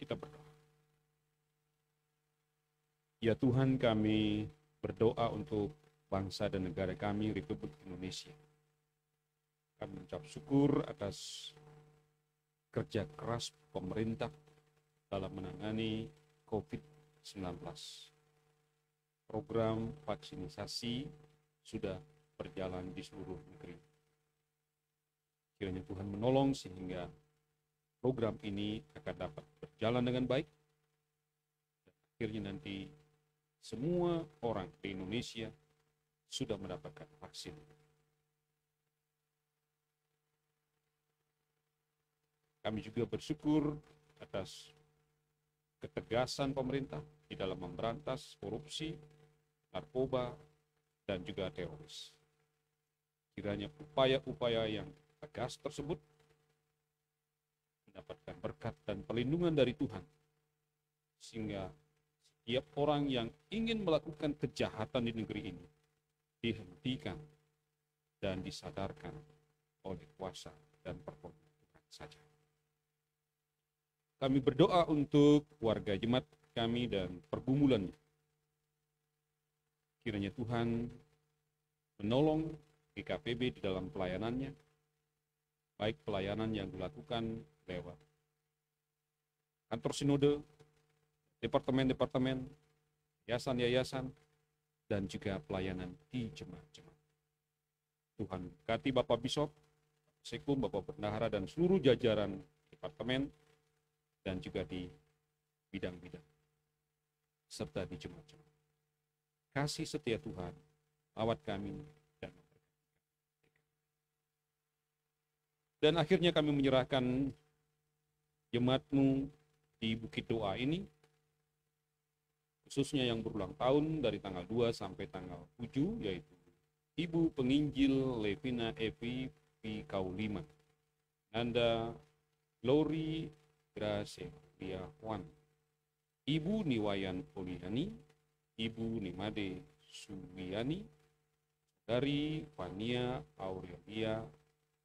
Kita berdoa. Ya Tuhan, kami berdoa untuk bangsa dan negara kami, Republik Indonesia. Kami mengucap syukur atas kerja keras pemerintah dalam menangani COVID-19. Program vaksinasi sudah berjalan di seluruh negeri. Kiranya Tuhan menolong sehingga program ini akan dapat berjalan dengan baik. Dan akhirnya nanti semua orang di Indonesia sudah mendapatkan vaksin. Kami juga bersyukur atas ketegasan pemerintah di dalam memberantas korupsi, narkoba, dan juga teroris. kiranya upaya-upaya yang tegas tersebut mendapatkan berkat dan perlindungan dari Tuhan, sehingga setiap orang yang ingin melakukan kejahatan di negeri ini dihentikan dan disadarkan oleh kuasa dan pertolongan Tuhan saja. Kami berdoa untuk warga jemaat kami dan pergumulannya. Kiranya Tuhan menolong GKPB di dalam pelayanannya, baik pelayanan yang dilakukan lewat kantor sinode, departemen-departemen, yayasan-yayasan, dan juga pelayanan di jemaat-jemaat. Tuhan berkati Bapak Bishop, Sekum, Bapak Bendahara, dan seluruh jajaran departemen, dan juga di bidang-bidang, serta di jemaat-jemaat. Kasih setia Tuhan, awat kami, dan akhirnya kami menyerahkan jemaat-Mu di Bukit Doa ini, khususnya yang berulang tahun dari tanggal 2 sampai tanggal 7, yaitu Ibu Penginjil Levina Evi P. Kaulima, Nanda Glory Gracelia Juan, Ibu Niwayan Poliani, Ibu Nimade Suwiani, dari Fania Aurelia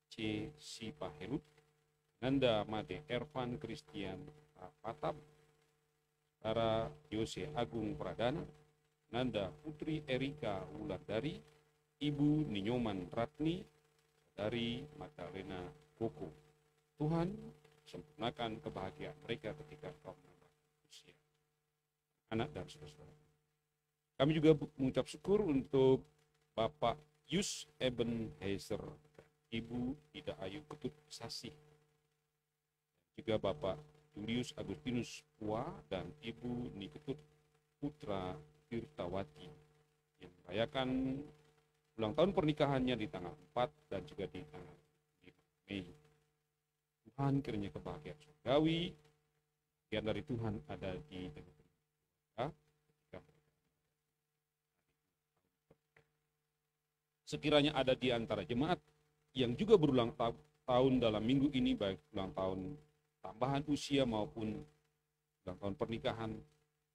C. Sipahelut, Nanda Made Ervan Christian Fatab, Saudara Yose Agung Pradana, Nanda Putri Erika Wulandari, Ibu Ninyoman Ratni, dari Magdalena Koko. Tuhan, sempurnakan kebahagiaan mereka ketika Engkau menambah usia anak dan saudara. Kami juga mengucap syukur untuk Bapak Yus Eben Heiser, Ibu Ida Ayu Ketut Sasi, juga Bapak Julius Agustinus Pua dan Ibu Niketut Putra Tirtawati yang merayakan ulang tahun pernikahannya di tanggal 4 dan juga di tanggal 5 Mei. Tuhan, kiranya kebahagiaan surgawi yang dari Tuhan ada di negeri kita ketika sekiranya ada di antara jemaat yang juga berulang tahun dalam minggu ini, baik ulang tahun tambahan usia maupun ulang tahun pernikahan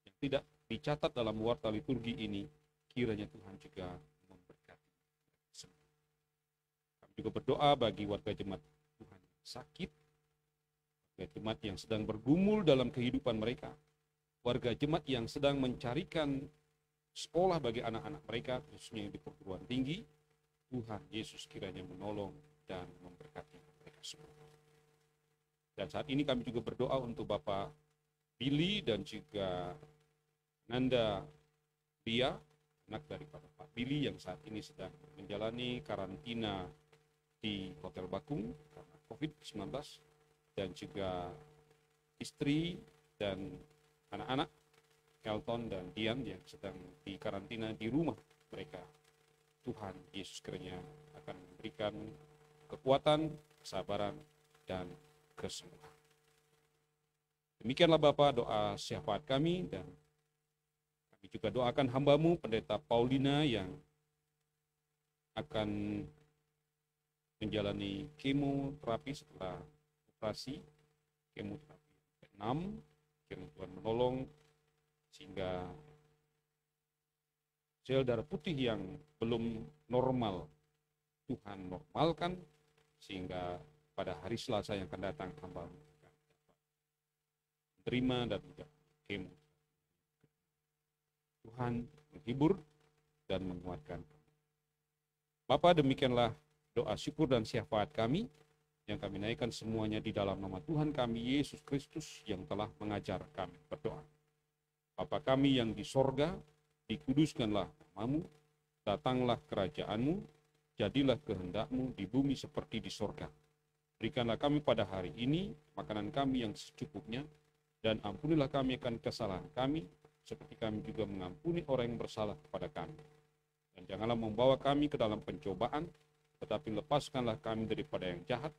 yang tidak dicatat dalam warta liturgi ini, kiranya Tuhan juga memberkati semua. Kami juga berdoa bagi warga jemaat Tuhan yang sakit, warga jemaat yang sedang bergumul dalam kehidupan mereka, warga jemaat yang sedang mencarikan sekolah bagi anak-anak mereka, khususnya yang di perguruan tinggi. Tuhan Yesus kiranya menolong dan memberkati mereka semua. Dan saat ini kami juga berdoa untuk Bapak Billy dan juga Nanda Lia, anak daripada Pak Billy yang saat ini sedang menjalani karantina di Hotel Bakung karena COVID-19, dan juga istri dan anak-anak Elton dan Dian yang sedang dikarantina di rumah mereka. Tuhan Yesus kiranya akan memberikan kekuatan, kesabaran, dan kesembuhan. Demikianlah Bapak doa syafaat kami, dan kami juga doakan hamba-Mu Pendeta Paulina yang akan menjalani kemoterapi setelah operasi kemoterapi ke-6. Kiranya Tuhan menolong sehingga sel darah putih yang belum normal Tuhan normalkan, sehingga pada hari Selasa yang akan datang hamba terima dan juga kemo. Tuhan menghibur dan menguatkan. Bapa, demikianlah doa syukur dan syafaat kami yang kami naikkan semuanya di dalam nama Tuhan kami Yesus Kristus yang telah mengajar kami berdoa. Bapa kami yang di sorga, dikuduskanlah nama-Mu, datanglah kerajaan-Mu, jadilah kehendak-Mu di bumi seperti di sorga. Berikanlah kami pada hari ini makanan kami yang secukupnya, dan ampunilah kami akan kesalahan kami, seperti kami juga mengampuni orang yang bersalah kepada kami. Dan janganlah membawa kami ke dalam pencobaan, tetapi lepaskanlah kami daripada yang jahat,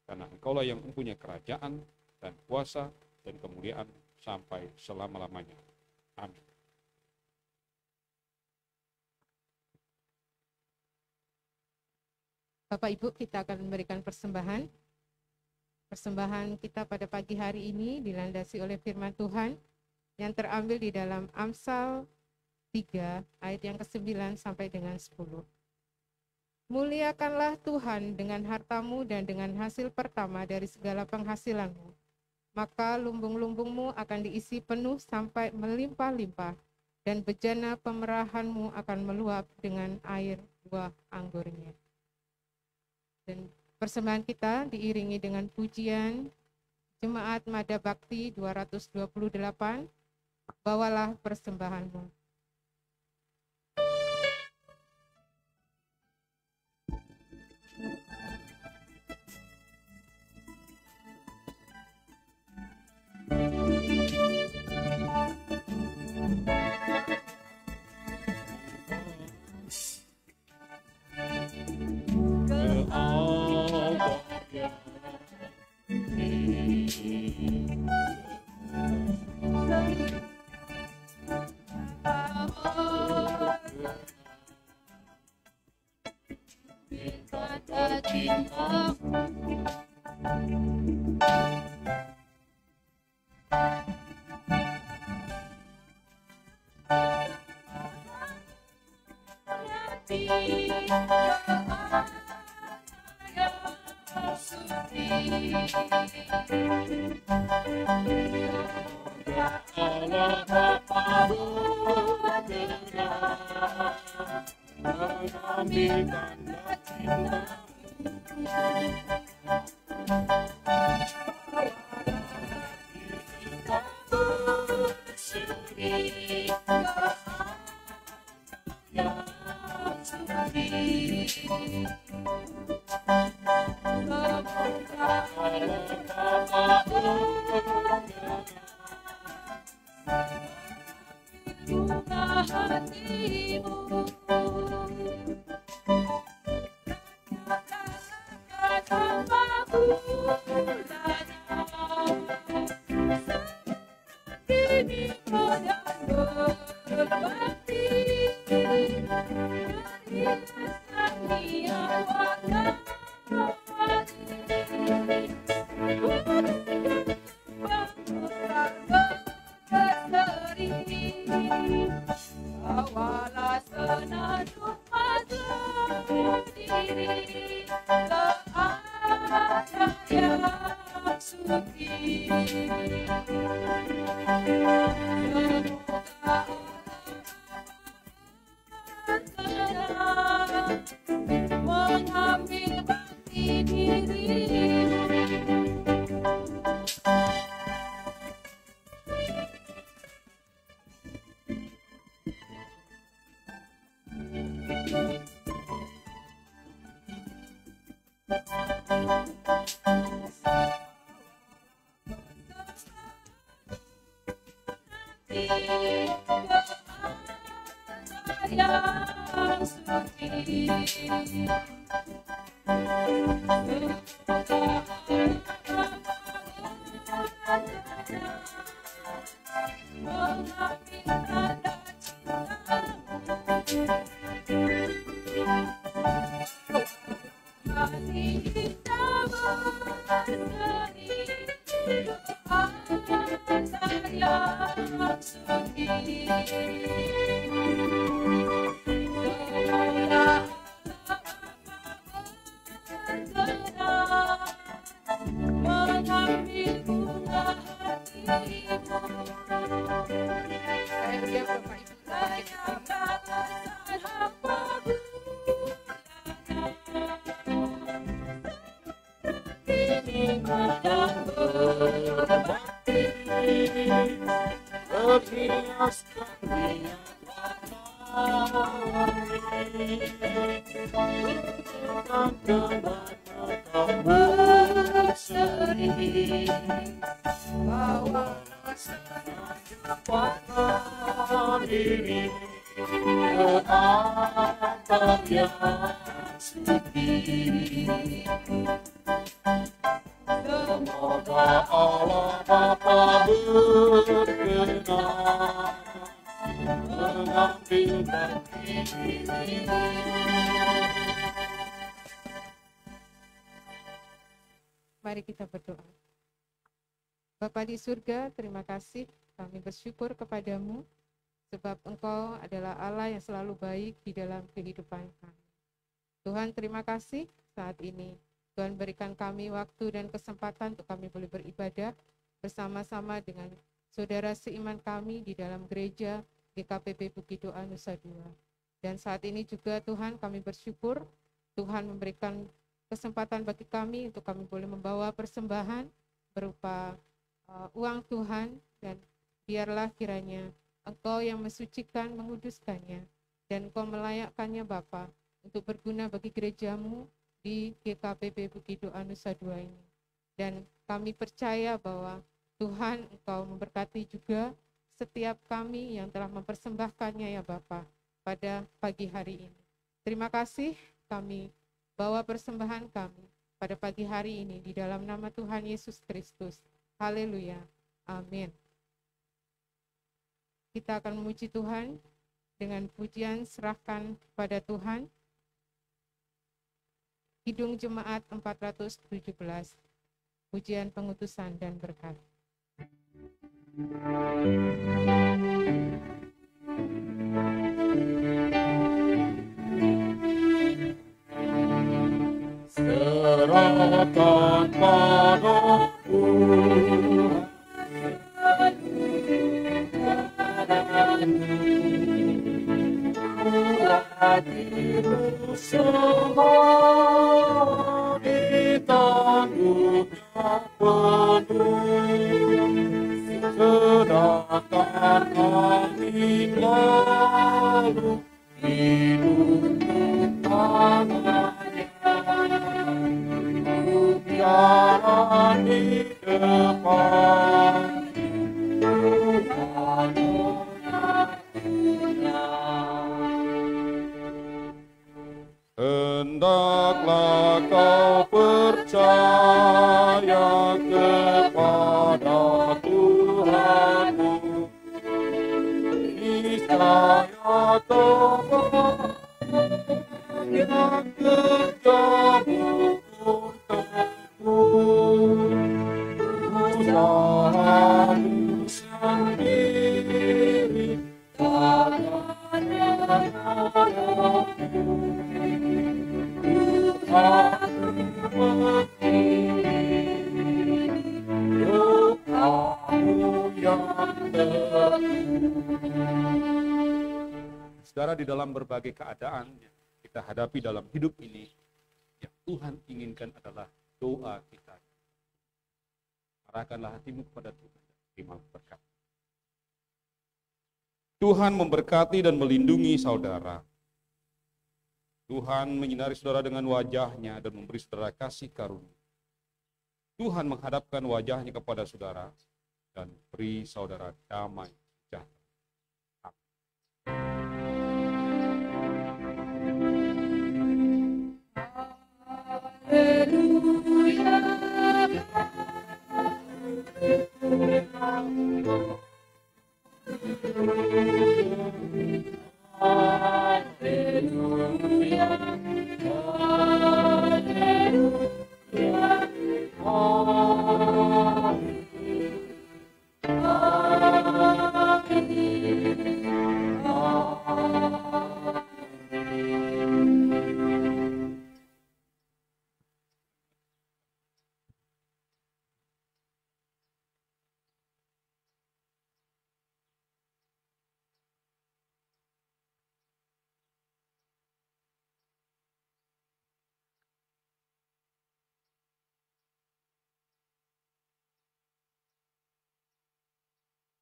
karena Engkaulah yang mempunyai kerajaan dan kuasa dan kemuliaan sampai selama-lamanya. Amin.
Bapak Ibu, kita akan memberikan persembahan. Persembahan kita pada pagi hari ini dilandasi oleh firman Tuhan yang terambil di dalam Amsal 3 ayat yang ke-9 sampai dengan 10. Muliakanlah Tuhan dengan hartamu dan dengan hasil pertama dari segala penghasilanmu. Maka lumbung-lumbungmu akan diisi penuh sampai melimpah-limpah, dan bejana pemerahanmu akan meluap dengan air buah anggurnya. Dan persembahan kita diiringi dengan pujian Jemaat Mada Bakti 228, bawalah persembahanmu. Mari kita berdoa. Bapa di surga, terima kasih. Kami bersyukur kepadamu, sebab Engkau adalah Allah yang selalu baik di dalam kehidupan kami. Tuhan, terima kasih saat ini. Tuhan berikan kami waktu dan kesempatan untuk kami boleh beribadah bersama-sama dengan saudara seiman kami di dalam gereja GKPB Bukit Doa Nusa Dua. Dan saat ini juga Tuhan kami bersyukur, Tuhan memberikan kesempatan bagi kami untuk kami boleh membawa persembahan berupa uang Tuhan, dan biarlah kiranya Engkau yang mensucikan, menguduskannya, dan Engkau melayakkannya Bapa untuk berguna bagi gerejamu di GKPB Bukit Doa Nusa Dua ini. Dan kami percaya bahwa Tuhan Engkau memberkati juga setiap kami yang telah mempersembahkannya ya Bapa pada pagi hari ini. Terima kasih, kami bawa persembahan kami pada pagi hari ini di dalam nama Tuhan Yesus Kristus. Haleluya. Amin. Kita akan memuji Tuhan dengan pujian serahkan pada Tuhan. Kidung Jemaat 417. Pujian pengutusan dan berkat.
Serahkan pada Tuhan hatimu semua ditangguhnya penuh, sedangkan kami lalu hidup tangannya, mutiara di depan Tuhan mengaturnya. Hendaklah kau percaya kepada Tuhanmu, niscaya Tuhan yang kerjamu pun teguh, usahamu sendiri takkan ada. Saudara, di dalam berbagai keadaan yang kita hadapi dalam hidup ini, yang Tuhan inginkan adalah doa kita. Arahkanlah hatimu kepada Tuhan, terima berkat. Tuhan memberkati dan melindungi saudara. Tuhan menyinari saudara dengan wajahnya dan memberi saudara kasih karunia. Tuhan menghadapkan wajahnya kepada saudara dan beri saudara damai sejahtera.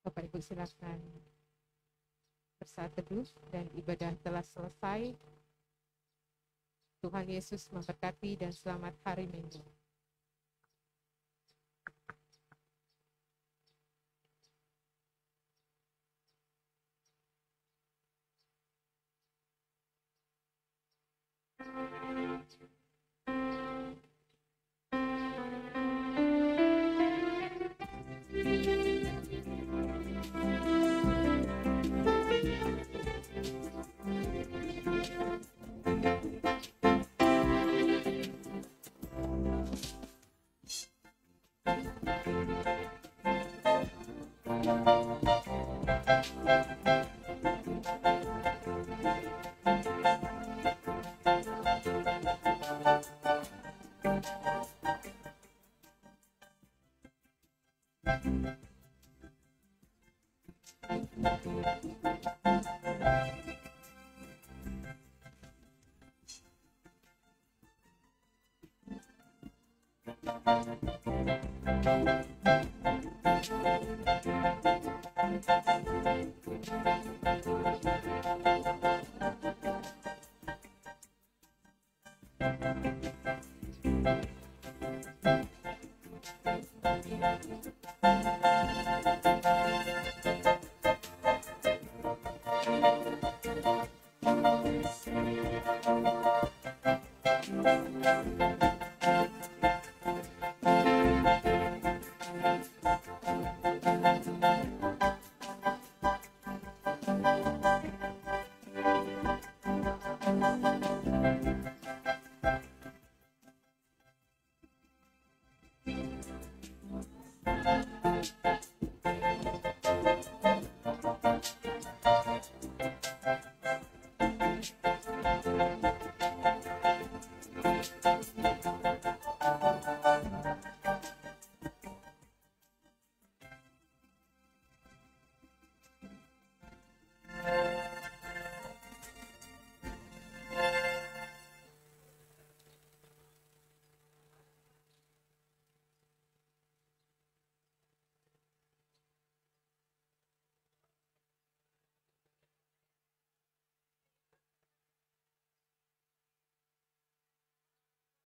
Bapak Ibu silakan bersaat teduh dan ibadah telah selesai. Tuhan Yesus memberkati dan selamat hari Minggu.